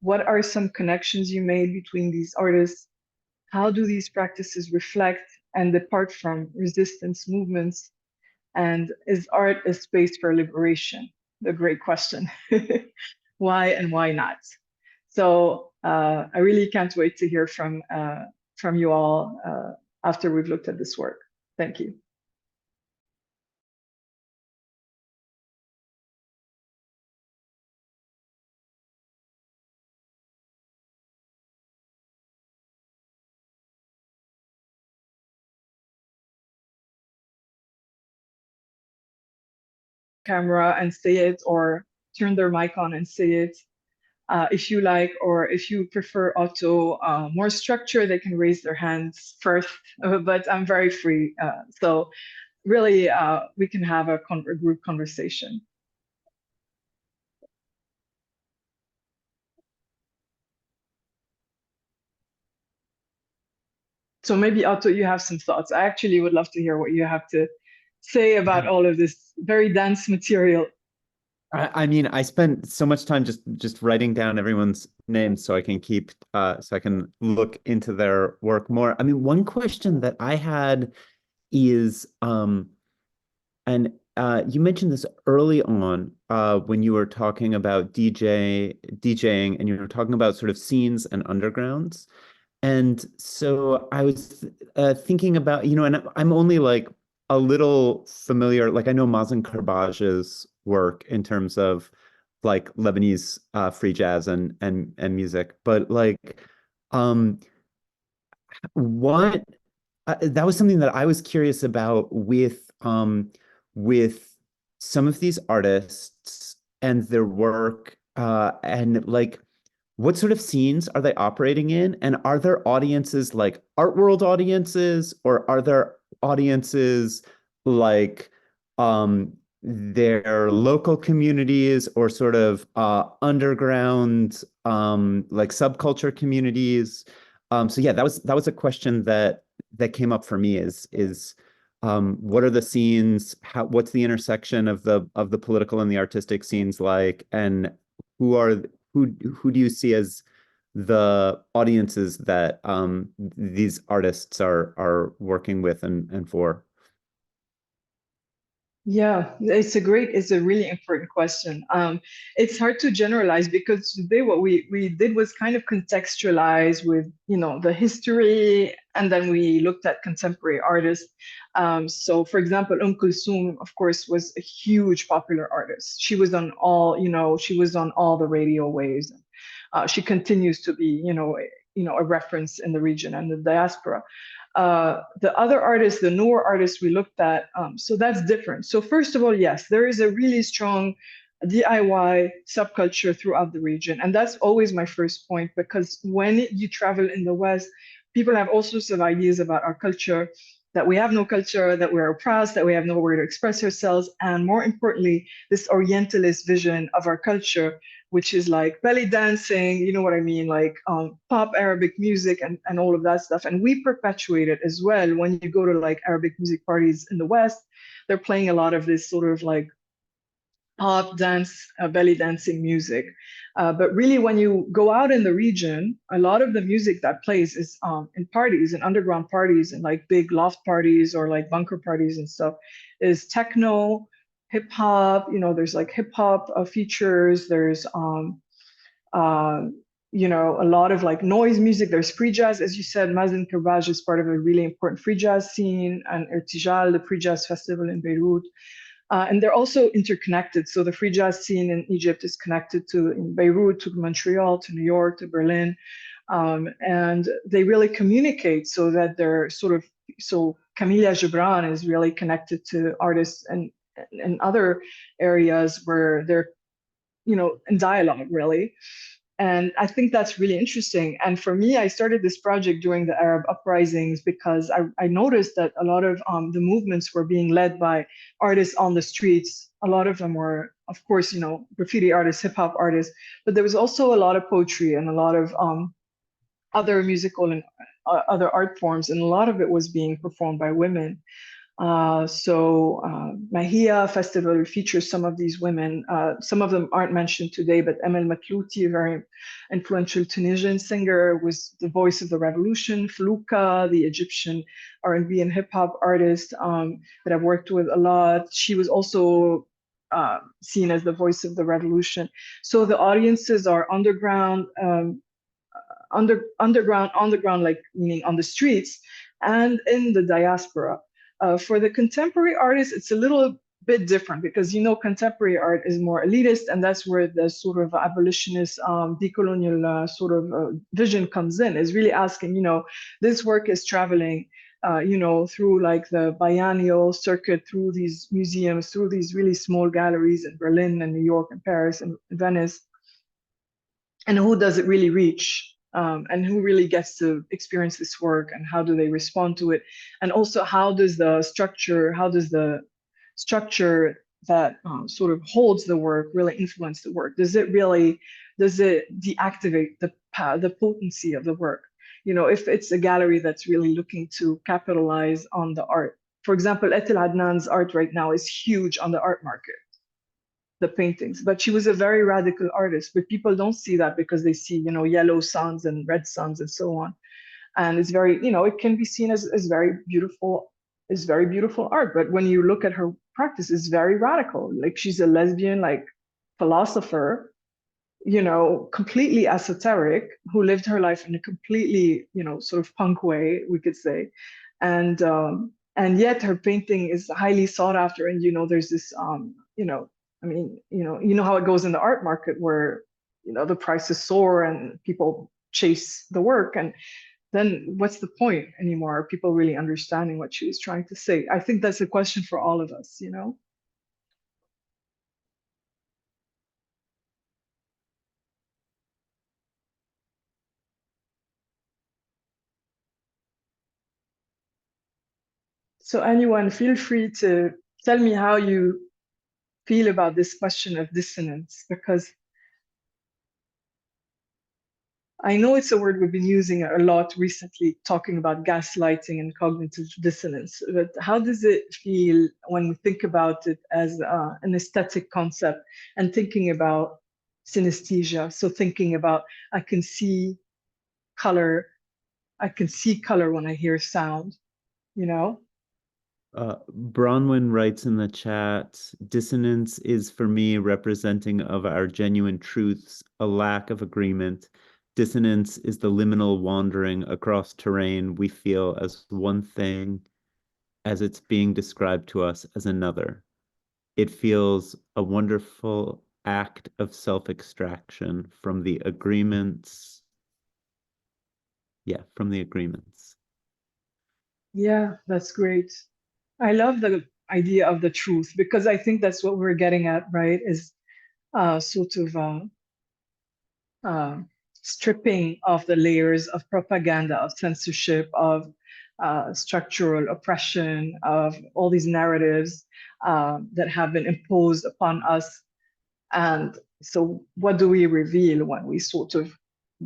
[SPEAKER 2] What are some connections you made between these artists? How do these practices reflect and depart from resistance movements? And is art a space for liberation? The great question. Why and why not? So I really can't wait to hear from you all after we've looked at this work. Thank you. Camera and say it, or turn their mic on and say it if you like, or if you prefer Otto more structure, they can raise their hands first, but I'm very free. So really, we can have a group conversation. So maybe Otto, you have some thoughts. I actually would love to hear what you have to say about all of this very dense material.
[SPEAKER 1] I mean, I spent so much time just writing down everyone's names so I can keep so I can look into their work more. I mean, one question that I had is and you mentioned this early on when you were talking about DJing, and you were talking about sort of scenes and undergrounds. And so I was thinking about, and I'm only like a little familiar, like I know Mazen Karbaj's work in terms of like Lebanese free jazz and music, but like what that was something that I was curious about with some of these artists and their work, and like what sort of scenes are they operating in? And are there audiences like art world audiences, or are there audiences like their local communities, or sort of underground like subculture communities? So yeah, that was a question that came up for me is what are the scenes? What's the intersection of the political and the artistic scenes like? And who do you see as the audiences that these artists are working with and for?
[SPEAKER 2] Yeah, it's a really important question. It's hard to generalize because today what we did was kind of contextualize with, the history, and then we looked at contemporary artists. So for example, Kulthum, of course, was a huge popular artist. She was on all the radio waves. She continues to be, a reference in the region and the diaspora. The other artists, the newer artists we looked at, so that's different. So first of all, yes, there is a really strong DIY subculture throughout the region. And that's always my first point, because when you travel in the West, people have all sorts of ideas about our culture, that we have no culture, that we're oppressed, that we have nowhere to express ourselves. And more importantly, this Orientalist vision of our culture, which is like belly dancing, you know what I mean, like pop Arabic music and all of that stuff. And we perpetuate it as well. When you go to like Arabic music parties in the West, they're playing a lot of this sort of like pop dance, belly dancing music. But really, when you go out in the region, a lot of the music that plays is in parties and underground parties and like big loft parties or like bunker parties and stuff, is techno, hip hop. There's like hip hop features. There's a lot of like noise music. There's free jazz, as you said. Mazen Kerbaj is part of a really important free jazz scene, and Irtijal, the free jazz festival in Beirut. And they're also interconnected. So the free jazz scene in Egypt is connected to in Beirut, to Montreal, to New York, to Berlin. And they really communicate so that they're so Camelia Gibran is really connected to artists and other areas where they're, in dialogue, really. And I think that's really interesting. And for me, I started this project during the Arab uprisings because I noticed that a lot of the movements were being led by artists on the streets. A lot of them were, of course, graffiti artists, hip hop artists, but there was also a lot of poetry and a lot of other musical and other art forms. And a lot of it was being performed by women. Mahia Festival features some of these women. Some of them aren't mentioned today, but Emel Matlouti, a very influential Tunisian singer, was the voice of the revolution. Falouka, the Egyptian R&B and hip hop artist that I've worked with a lot, she was also seen as the voice of the revolution. So the audiences are underground, like meaning on the streets and in the diaspora. For the contemporary artists, it's a little bit different because, contemporary art is more elitist, and that's where the sort of abolitionist, decolonial vision comes in, is really asking, this work is traveling, through like the biennial circuit, through these museums, through these really small galleries in Berlin and New York and Paris and Venice. And who does it really reach? And who really gets to experience this work, and how do they respond to it? And also, how does the structure that sort of holds the work really influence the work? Does it deactivate the potency of the work? If it's a gallery that's really looking to capitalize on the art. For example, Etel Adnan's art right now is huge on the art market, the paintings, but she was a very radical artist, but people don't see that because they see, yellow suns and red suns and so on. And it's very, it can be seen as very beautiful art. But when you look at her practice, it's very radical. Like, she's a lesbian, like, philosopher, completely esoteric, who lived her life in a completely, sort of punk way, we could say. And yet her painting is highly sought after. And, there's this, how it goes in the art market, where, the prices soar and people chase the work. And then what's the point anymore? Are people really understanding what she was trying to say? I think that's a question for all of us, So anyone, feel free to tell me how you feel about this question of dissonance, because I know it's a word we've been using a lot recently, talking about gaslighting and cognitive dissonance, but how does it feel when we think about it as an aesthetic concept and thinking about synesthesia? So thinking about, I can see color when I hear sound, you know?
[SPEAKER 1] Bronwyn writes in the chat, dissonance is for me representing of our genuine truths, a lack of agreement. Dissonance is the liminal wandering across terrain we feel as one thing as it's being described to us as another. It feels a wonderful act of self-extraction from the agreements. Yeah, from the agreements.
[SPEAKER 2] Yeah, that's great. I love the idea of the truth because I think that's what we're getting at, right? Is sort of stripping off the layers of propaganda, of censorship, of structural oppression, of all these narratives that have been imposed upon us. And so, what do we reveal when we sort of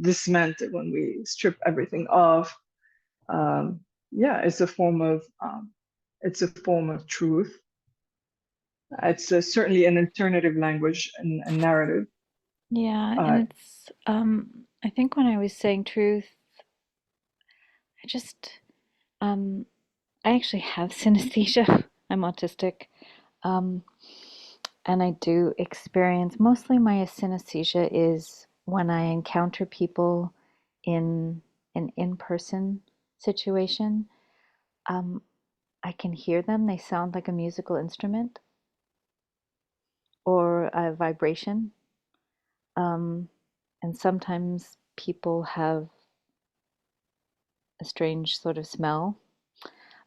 [SPEAKER 2] dismantle, when we strip everything off? Yeah, it's a form of truth. It's certainly an alternative language and narrative.
[SPEAKER 8] Yeah, and it's I think when I was saying truth, I actually have synesthesia. I'm autistic. And I do experience mostly my synesthesia is when I encounter people in an in-person situation. I can hear them. They sound like a musical instrument or a vibration. And sometimes people have a strange sort of smell.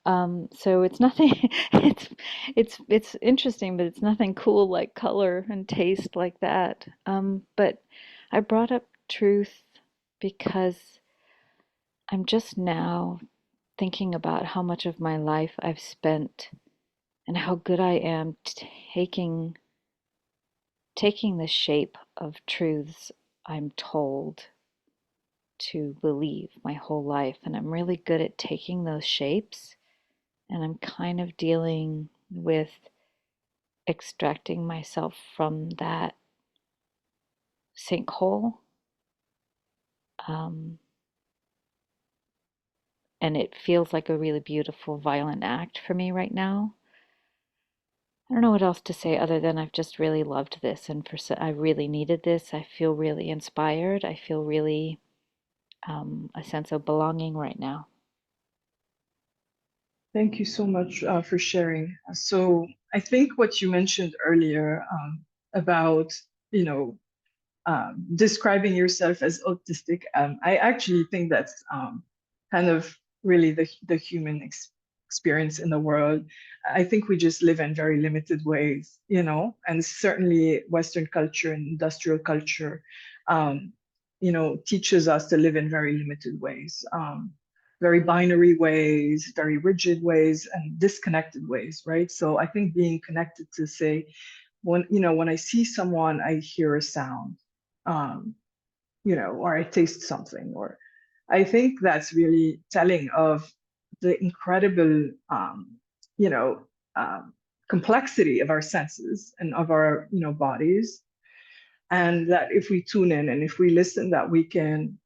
[SPEAKER 8] So it's nothing. It's interesting, but it's nothing cool like color and taste like that. But I brought up truth because I'm just now thinking about how much of my life I've spent and how good I am taking the shape of truths I'm told to believe my whole life, and I'm really good at taking those shapes, and I'm kind of dealing with extracting myself from that sinkhole. And it feels like a really beautiful, violent act for me right now. I don't know what else to say other than I've just really loved this, and I really needed this. I feel really inspired. I feel really a sense of belonging right now.
[SPEAKER 2] Thank you so much for sharing. So I think what you mentioned earlier about, describing yourself as autistic, I actually think that's kind of really the human experience in the world. I think we just live in very limited ways, and certainly Western culture and industrial culture, teaches us to live in very limited ways. Very binary ways, very rigid ways, and disconnected ways, right? So I think being connected to say, when I see someone, I hear a sound, or I taste something, or I think that's really telling of the incredible, complexity of our senses and of our, bodies, and that if we tune in and if we listen, that we can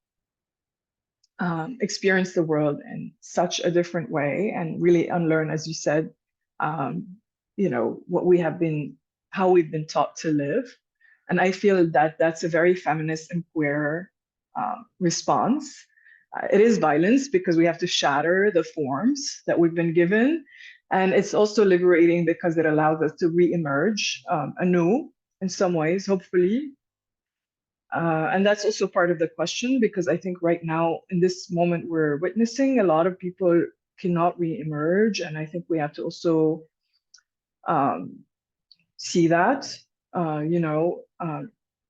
[SPEAKER 2] experience the world in such a different way and really unlearn, as you said, how we've been taught to live. And I feel that that's a very feminist and queer response. It is violence because we have to shatter the forms that we've been given. And it's also liberating because it allows us to re-emerge anew in some ways, hopefully. And that's also part of the question, because I think right now, in this moment we're witnessing, a lot of people cannot re-emerge. And I think we have to also see that,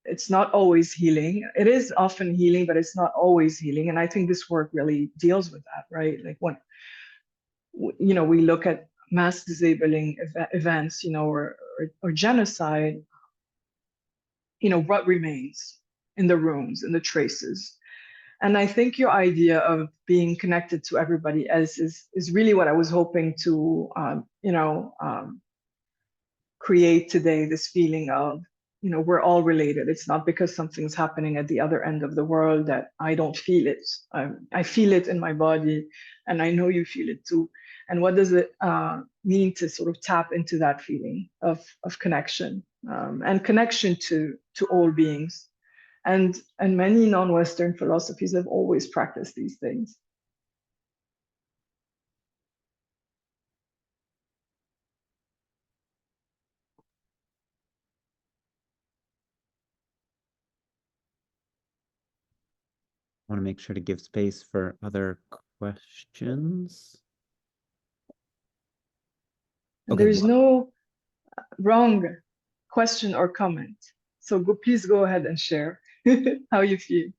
[SPEAKER 2] it's not always healing. It is often healing, but it's not always healing. And I think this work really deals with that, right? Like when, we look at mass disabling events, or genocide, what remains in the rooms, in the traces. And I think your idea of being connected to everybody else is really what I was hoping to, create today, this feeling of, we're all related. It's not because something's happening at the other end of the world that I don't feel it. I feel it in my body, and I know you feel it too. And what does it mean to sort of tap into that feeling of connection, and connection to all beings? And many non-Western philosophies have always practiced these things.
[SPEAKER 1] I want to make sure to give space for other questions.
[SPEAKER 2] And
[SPEAKER 1] Okay.
[SPEAKER 2] there's no wrong question or comment. So please go ahead and share how you feel.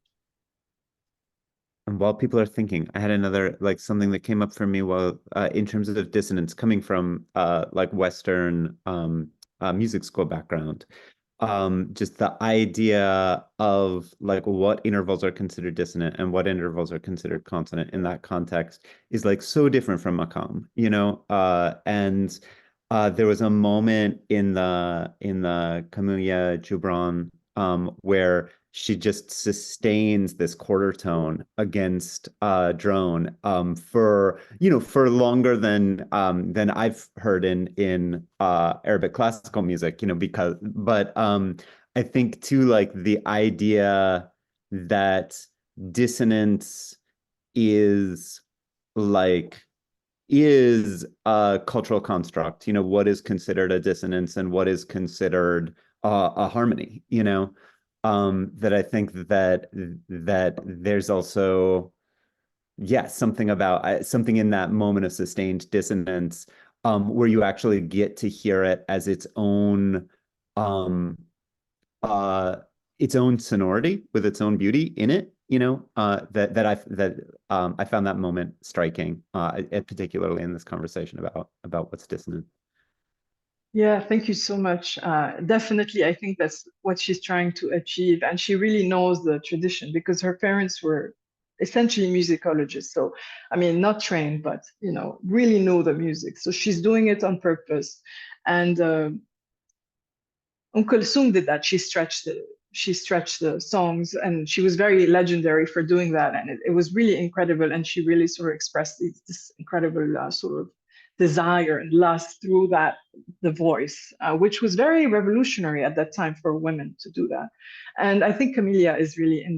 [SPEAKER 1] And while people are thinking, I had another like something that came up for me while in terms of dissonance coming from like Western music school background. Just the idea of like what intervals are considered dissonant and what intervals are considered consonant in that context is like so different from Makam, you know? And there was a moment in the Camellia Gibran where she just sustains this quarter tone against drone for for longer than I've heard in Arabic classical music, but I think too like the idea that dissonance is like is a cultural construct, what is considered a dissonance and what is considered a harmony, that I think that there's also, something about something in that moment of sustained dissonance, where you actually get to hear it as um, its own sonority with its own beauty in it, I found that moment striking, particularly in this conversation about what's dissonant.
[SPEAKER 2] Yeah, thank you so much. Definitely, I think that's what she's trying to achieve. And she really knows the tradition because her parents were essentially musicologists. So, I mean, not trained, but, really know the music. So she's doing it on purpose. And Kulthum did that. She stretched the songs, and she was very legendary for doing that. And it was really incredible. And she really sort of expressed this incredible sort of desire and lust through the voice, which was very revolutionary at that time for women to do that. And I think Camellia is really in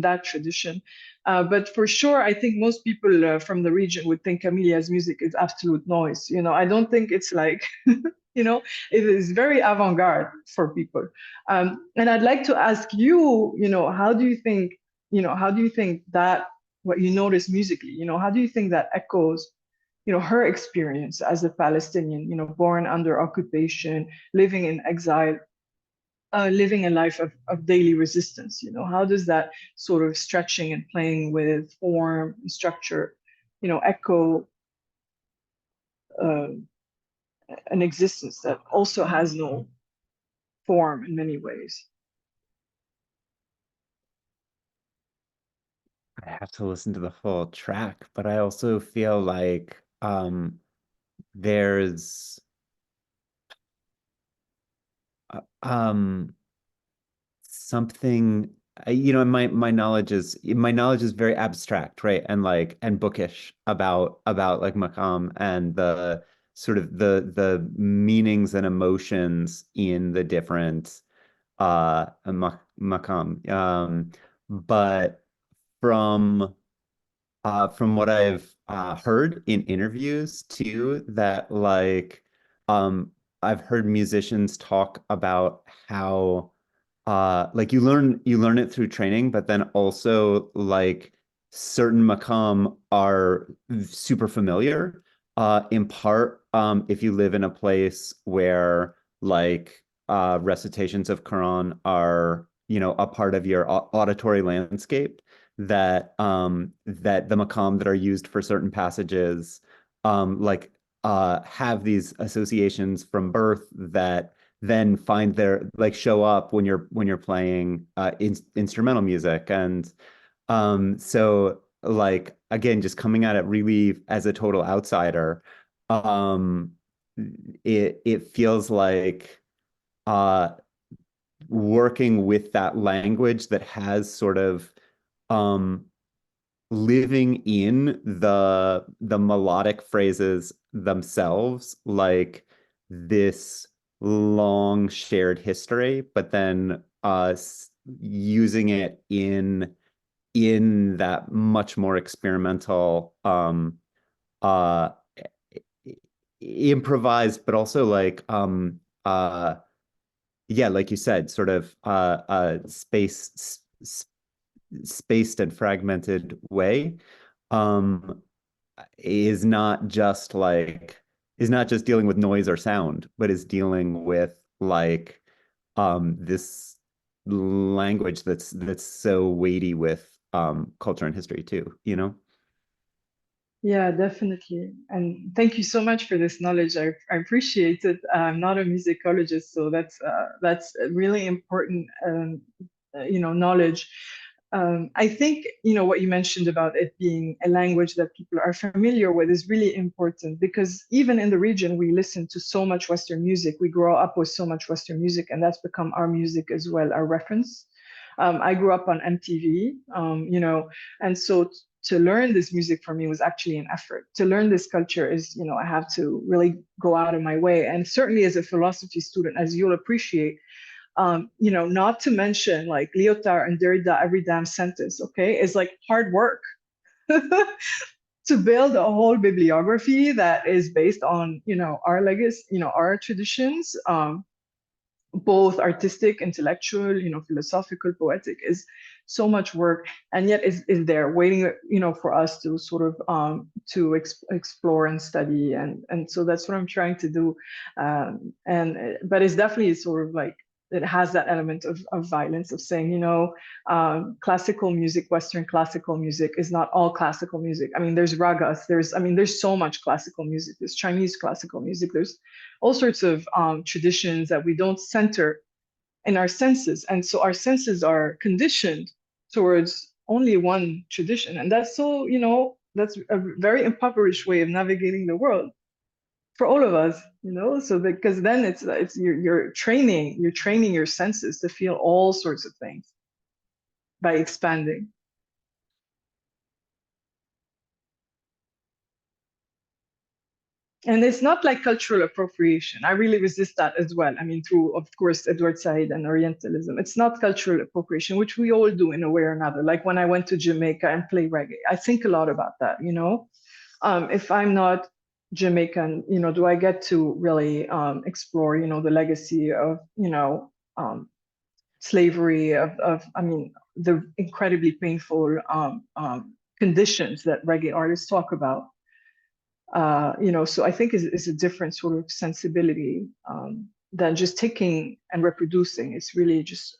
[SPEAKER 2] that tradition. But for sure, I think most people from the region would think Camelia's music is absolute noise. I don't think it's like it is very avant-garde for people. And I'd like to ask you, how do you think that what you notice musically, how do you think that echoes, her experience as a Palestinian, born under occupation, living in exile, living a life of daily resistance? How does that sort of stretching and playing with form and structure, echo an existence that also has no form in many ways?
[SPEAKER 1] I have to listen to the full track, but I also feel like there's something, my knowledge is very abstract, right? And bookish about like Maqam and the sort of the meanings and emotions in the different Maqam. But from what I've heard in interviews too, that like I've heard musicians talk about how like you learn it through training, but then also like certain maqam are super familiar, in part if you live in a place where like recitations of Quran are a part of your auditory landscape, that that the maqam that are used for certain passages like have these associations from birth that then show up when you're playing instrumental music. And So like again, just coming at it really as a total outsider, um, it feels like uh working with that language that has sort of um living in the melodic phrases themselves, like this long shared history, but then using it in that much more experimental uh improvised, but also like yeah, like you said, sort of spaced and fragmented way, um is not just like is not just dealing with noise or sound, but is dealing with like this language that's so weighty with culture and history too, you know?
[SPEAKER 2] Yeah, definitely. And thank you so much for this knowledge. I appreciate it. I'm not a musicologist, so that's a really important knowledge. I think, what you mentioned about it being a language that people are familiar with is really important, because even in the region, we listen to so much Western music. We grow up with so much Western music, and that's become our music as well, our reference. I grew up on MTV, and so to learn this music for me was actually an effort. To learn this culture is, I have to really go out of my way. And certainly as a philosophy student, as you'll appreciate, not to mention like Lyotard and Derrida every damn sentence, okay, is like hard work. To build a whole bibliography that is based on, our legacy, our traditions, both artistic, intellectual, philosophical, poetic, is so much work, and yet is there waiting, for us to sort of to explore and study, and so that's what I'm trying to do, and but it's definitely sort of like it has that element of violence, of saying, classical music, Western classical music is not all classical music. I mean, there's ragas, there's so much classical music, there's Chinese classical music, there's all sorts of traditions that we don't center in our senses. And so our senses are conditioned towards only one tradition. And that's so, that's a very impoverished way of navigating the world for all of us, so because then it's you're training your senses to feel all sorts of things by expanding. And it's not like cultural appropriation. I really resist that as well. I mean, through, of course, Edward Said and Orientalism. It's not cultural appropriation, which we all do in a way or another. Like when I went to Jamaica and play reggae, I think a lot about that, If I'm not Jamaican, do I get to really explore, the legacy of, slavery, I mean, the incredibly painful conditions that reggae artists talk about. So I think is a different sort of sensibility than just taking and reproducing. It's really just,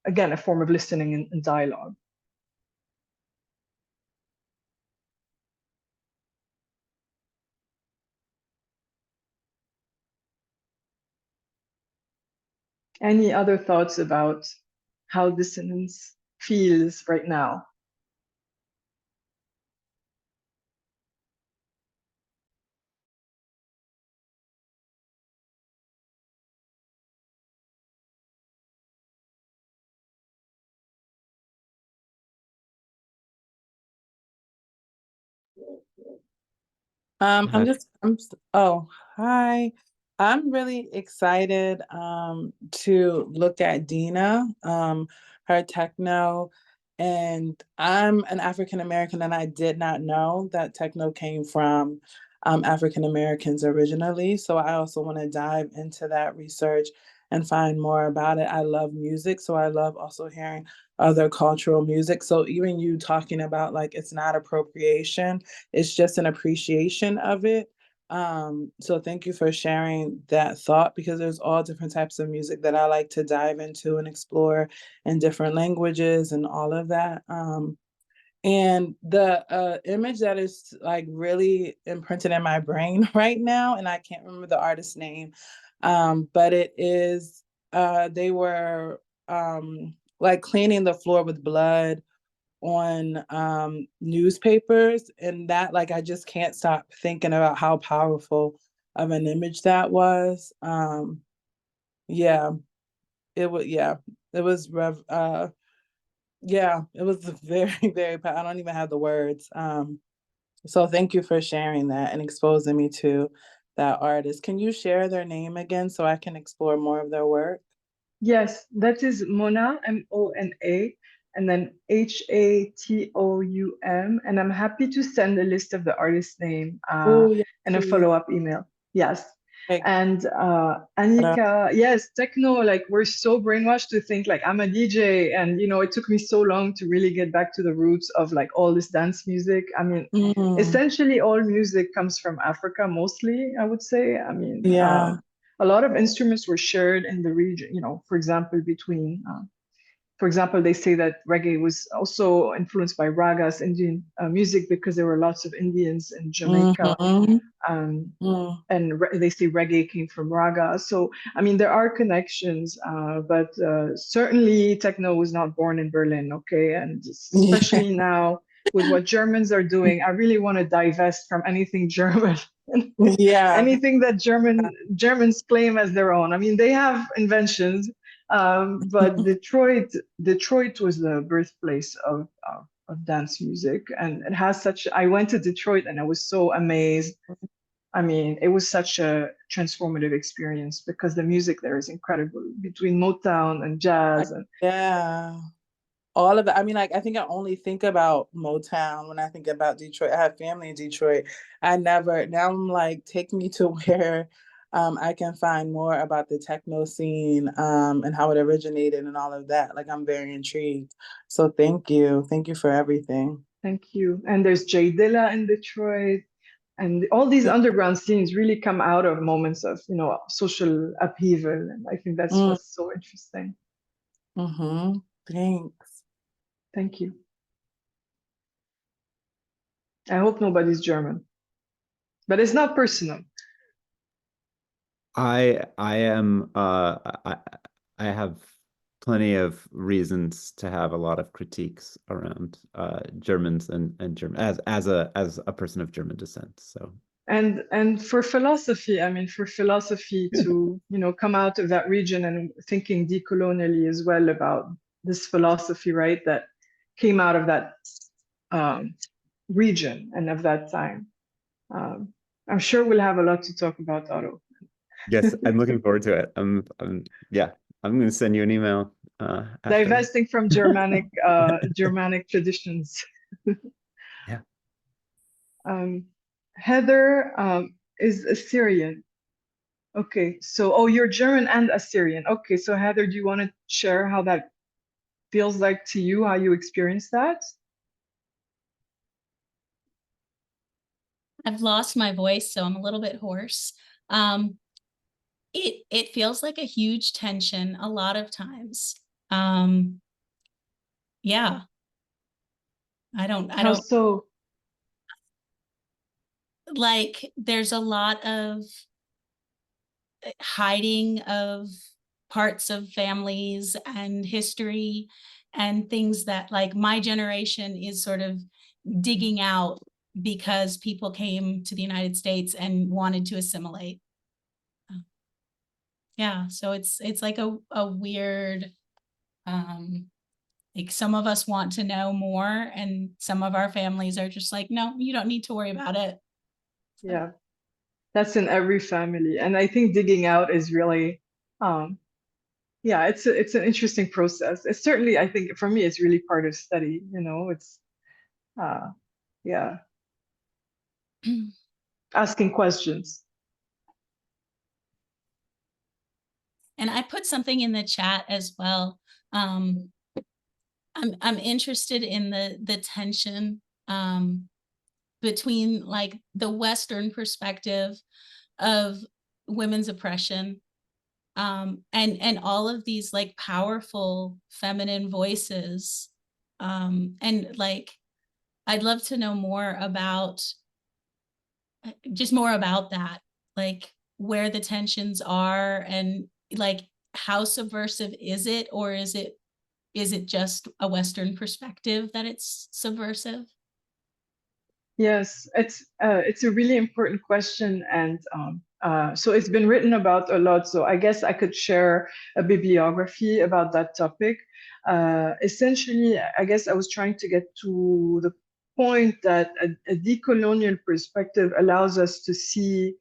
[SPEAKER 2] again, a form of listening and dialogue. Any other thoughts about how dissonance feels right now?
[SPEAKER 9] Oh, hi. I'm really excited to look at Dina, her techno, and I'm an African American, and I did not know that techno came from African Americans originally. So I also want to dive into that research and find more about it. I love music, so I love also hearing other cultural music. So even you talking about like it's not appropriation, it's just an appreciation of it. So thank you for sharing that thought, because there's all different types of music that I like to dive into and explore in different languages and all of that. And the image that is like really imprinted in my brain right now, and I can't remember the artist's name, but it is they were like cleaning the floor with blood on newspapers, and that, like, I just can't stop thinking about how powerful of an image that was. Yeah, it was, yeah, it was yeah, it was very, very, I don't even have the words. So thank you for sharing that and exposing me to that artist. Can you share their name again so I can explore more of their work?
[SPEAKER 2] Yes, that is Mona, Mona, and then Hatoum. And I'm happy to send a list of the artist name
[SPEAKER 9] Oh, yes,
[SPEAKER 2] and a
[SPEAKER 9] please.
[SPEAKER 2] follow-up email. Yes.
[SPEAKER 9] Like,
[SPEAKER 2] And Anika, yes, techno, like we're so brainwashed to think like I'm a DJ. And, you know, it took me so long to really get back to the roots of like all this dance music. I mean, essentially all music comes from Africa, mostly, I would say. I mean,
[SPEAKER 9] yeah.
[SPEAKER 2] a lot of instruments were shared in the region, you know, for example, for example, they say that reggae was also influenced by ragas, Indian music, because there were lots of Indians in Jamaica. And they say reggae came from raga. So, I mean, there are connections, but certainly techno was not born in Berlin, okay? And especially now with what Germans are doing, I really want to divest from anything German.
[SPEAKER 9] Yeah.
[SPEAKER 2] Anything that Germans claim as their own. I mean, they have inventions, but Detroit was the birthplace of dance music, and it has such. I went to Detroit and I was so amazed. I mean, it was such a transformative experience because the music there is incredible between Motown and jazz and
[SPEAKER 9] yeah. All of it. I mean, like, I think I only think about Motown when I think about Detroit. I have family in Detroit. Now I'm like, take me to where I can find more about the techno scene and how it originated and all of that. Like, I'm very intrigued. So thank you. Thank you for everything.
[SPEAKER 2] Thank you. And there's Jay Dilla in Detroit. And all these underground scenes really come out of moments of, you know, social upheaval. And I think that's what's so interesting.
[SPEAKER 9] Thanks.
[SPEAKER 2] Thank you. I hope nobody's German, but it's not personal.
[SPEAKER 1] I have plenty of reasons to have a lot of critiques around Germans and German as a person of German descent. So
[SPEAKER 2] and for philosophy, I mean, for philosophy to, you know, come out of that region and thinking decolonially as well about this philosophy, right, that came out of that region and of that time. I'm sure we'll have a lot to talk about, Otto.
[SPEAKER 1] yes, I'm looking forward to it. Yeah, I'm going to send you an email.
[SPEAKER 2] Divesting from Germanic traditions.
[SPEAKER 1] Yeah.
[SPEAKER 2] Heather is Assyrian. Okay, so you're German and Assyrian. Okay, so Heather, do you want to share how that feels like to you, how you experience that?
[SPEAKER 10] I've lost my voice, so I'm a little bit hoarse. It feels like a huge tension a lot of times. Yeah. I don't
[SPEAKER 2] so
[SPEAKER 10] like there's a lot of hiding of parts of families and history and things that like my generation is sort of digging out because people came to the United States and wanted to assimilate. Yeah, so it's like a weird, like some of us want to know more and some of our families are just like, no, you don't need to worry about it.
[SPEAKER 2] Yeah, that's in every family. And I think digging out is really, yeah, it's an interesting process. It's certainly, I think for me, it's really part of study, you know, it's, yeah, asking questions.
[SPEAKER 10] And I put something in the chat as well. I'm interested in the tension between like the Western perspective of women's oppression and all of these like powerful feminine voices. And like, I'd love to know more about just more about that, like where the tensions are and like how subversive is it, or is it is it just a Western perspective that it's subversive?
[SPEAKER 2] Yes, it's a really important question, and so it's been written about a lot. So I guess I could share a bibliography about that topic. Essentially, I guess I was trying to get to the point that a decolonial perspective allows us to see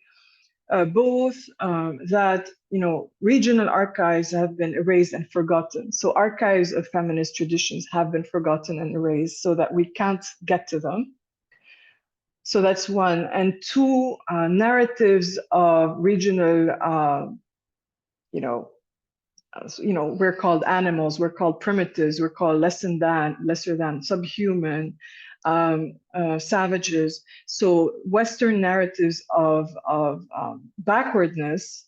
[SPEAKER 2] both that regional archives have been erased and forgotten. So archives of feminist traditions have been forgotten and erased, so that we can't get to them. So that's one. And two, narratives of regional, we're called animals, we're called primitives, we're called lesser than, subhuman, savages. So Western narratives of backwardness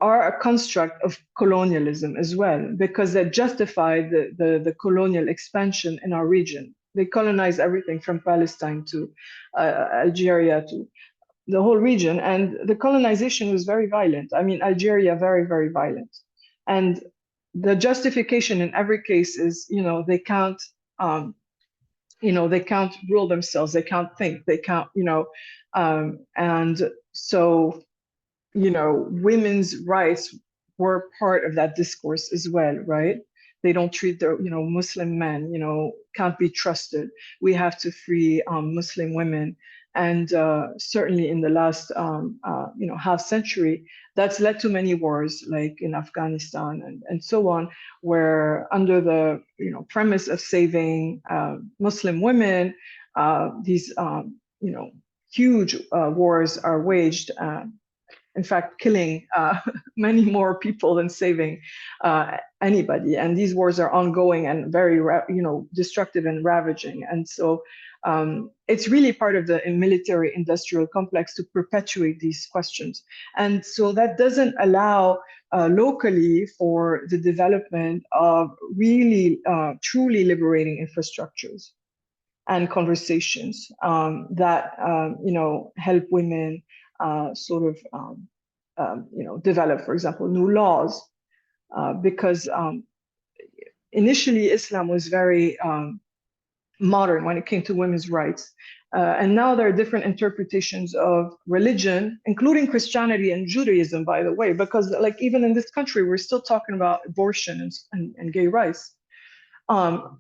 [SPEAKER 2] are a construct of colonialism as well, because they justify the colonial expansion in our region. They colonize everything from Palestine to Algeria to the whole region. And the colonization was very violent. I mean, Algeria, very, very violent. And the justification in every case is, they can't, they can't rule themselves. They can't think. They can't, and so, women's rights were part of that discourse as well, right? They don't treat their, Muslim men, can't be trusted. We have to free Muslim women. And certainly in the last, half century, that's led to many wars, like in Afghanistan and so on, where under the, premise of saving Muslim women, these, huge wars are waged. In fact, killing many more people than saving anybody. And these wars are ongoing and very, destructive and ravaging. And so it's really part of the military-industrial complex to perpetuate these questions. And so that doesn't allow locally for the development of really, truly liberating infrastructures and conversations that, help women develop, for example, new laws, because initially Islam was very modern when it came to women's rights. And now there are different interpretations of religion, including Christianity and Judaism, by the way, because like even in this country, we're still talking about abortion and gay rights. The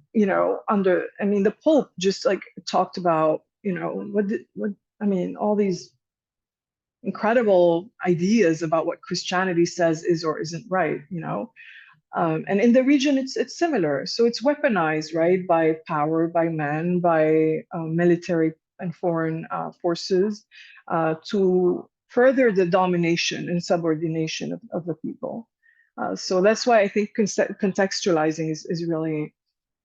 [SPEAKER 2] Pope just like talked about, all these incredible ideas about what Christianity says is or isn't right, and in the region, it's similar. So it's weaponized, right, by power, by men, by military and foreign forces to further the domination and subordination of the people. So that's why I think contextualizing is really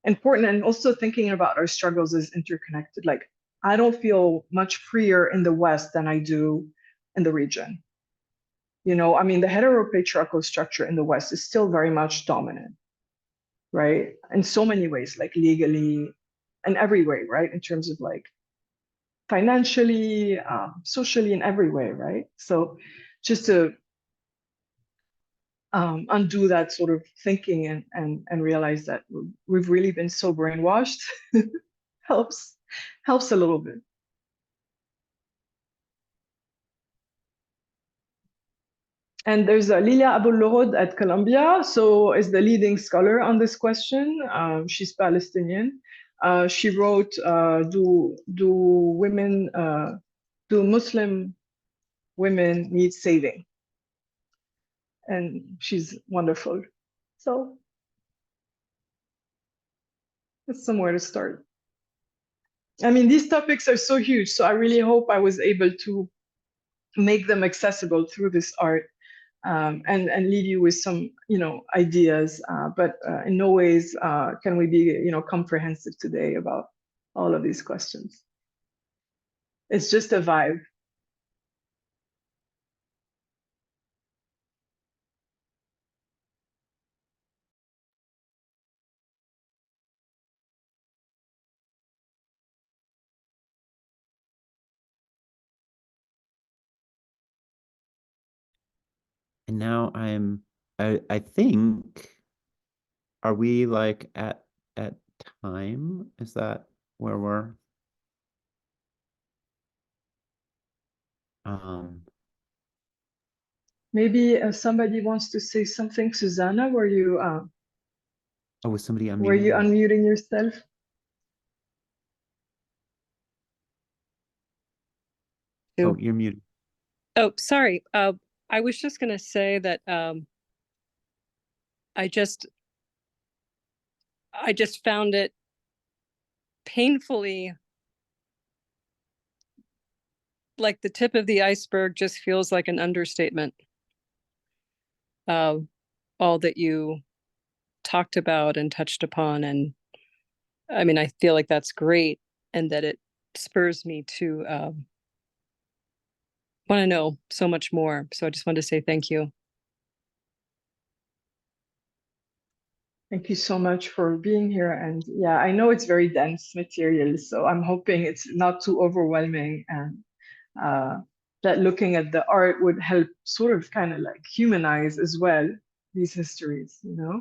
[SPEAKER 2] important, and also thinking about our struggles is interconnected. Like, I don't feel much freer in the West than I do in the region. The heteropatriarchal structure in the West is still very much dominant, right? In so many ways, like legally and every way, right? In terms of like financially, socially, in every way, right? So just to undo that sort of thinking and realize that we've really been so brainwashed helps a little bit. And there's Lilia Abul-Lohod at Columbia, so is the leading scholar on this question. She's Palestinian. She wrote, do Muslim women need saving? And she's wonderful. So it's somewhere to start. These topics are so huge, so I really hope I was able to make them accessible through this art. And leave you with some, ideas, but in no ways can we be, comprehensive today about all of these questions. It's just a vibe.
[SPEAKER 1] And now I think are we like at time? Is that where we're?
[SPEAKER 2] Maybe somebody wants to say something. Susanna, were you
[SPEAKER 1] Oh, was somebody unmuting?
[SPEAKER 2] were you unmuting yourself?
[SPEAKER 1] Oh, you're muted.
[SPEAKER 11] Oh, sorry. I was just going to say that I just found it painfully like the tip of the iceberg just feels like an understatement. All that you talked about and touched upon. And I mean, I feel like that's great and that it spurs me to want to know so much more. So I just wanted to say thank you.
[SPEAKER 2] Thank you so much for being here. And yeah, I know it's very dense material, so I'm hoping it's not too overwhelming, and that looking at the art would help sort of kind of like humanize as well these histories, you know?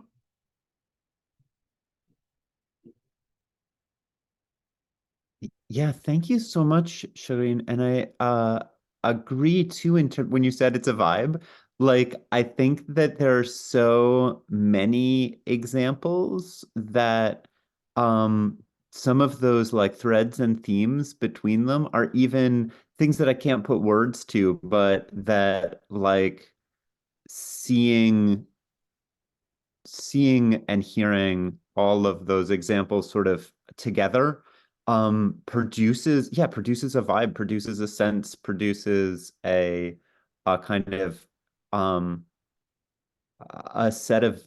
[SPEAKER 1] Yeah, thank you so much, Shireen. And I agree too when you said it's a vibe. Like, I think that there are so many examples that some of those like threads and themes between them are even things that I can't put words to, but that like seeing and hearing all of those examples sort of together produces a vibe, produces a sense, produces a kind of a set of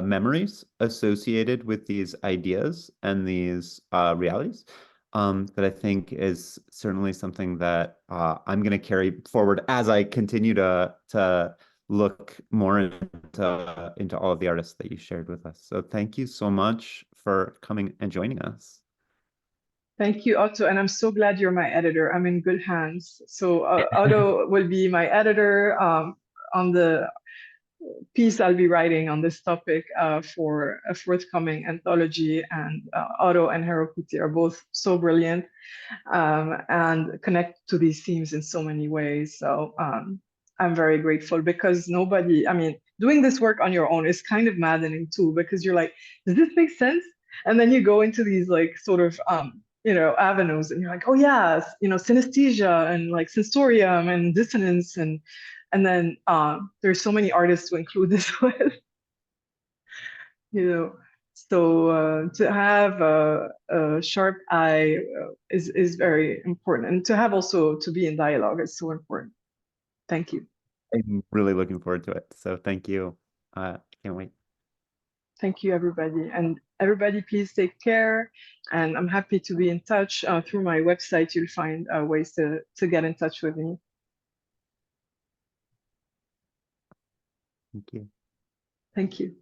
[SPEAKER 1] memories associated with these ideas and these realities that I think is certainly something that I'm going to carry forward as I continue to look more into all of the artists that you shared with us. So thank you so much for coming and joining us.
[SPEAKER 2] Thank you, Otto, and I'm so glad you're my editor. I'm in good hands. So Otto will be my editor on the piece I'll be writing on this topic for a forthcoming anthology. And Otto and Harukuti are both so brilliant and connect to these themes in so many ways. So I'm very grateful, because nobody, I mean, doing this work on your own is kind of maddening too, because you're like, does this make sense? And then you go into these like sort of, you know, avenues, and you're like, oh yeah, you know, synesthesia and like sensorium and dissonance, and then there's so many artists to include this with, you know. So to have a sharp eye is very important, and to have also to be in dialogue is so important. Thank you.
[SPEAKER 1] I'm really looking forward to it. So thank you. Can't wait.
[SPEAKER 2] Thank you, everybody. And everybody, please take care. And I'm happy to be in touch. Through my website, you'll find ways to get in touch with me.
[SPEAKER 1] Thank you.
[SPEAKER 2] Thank you.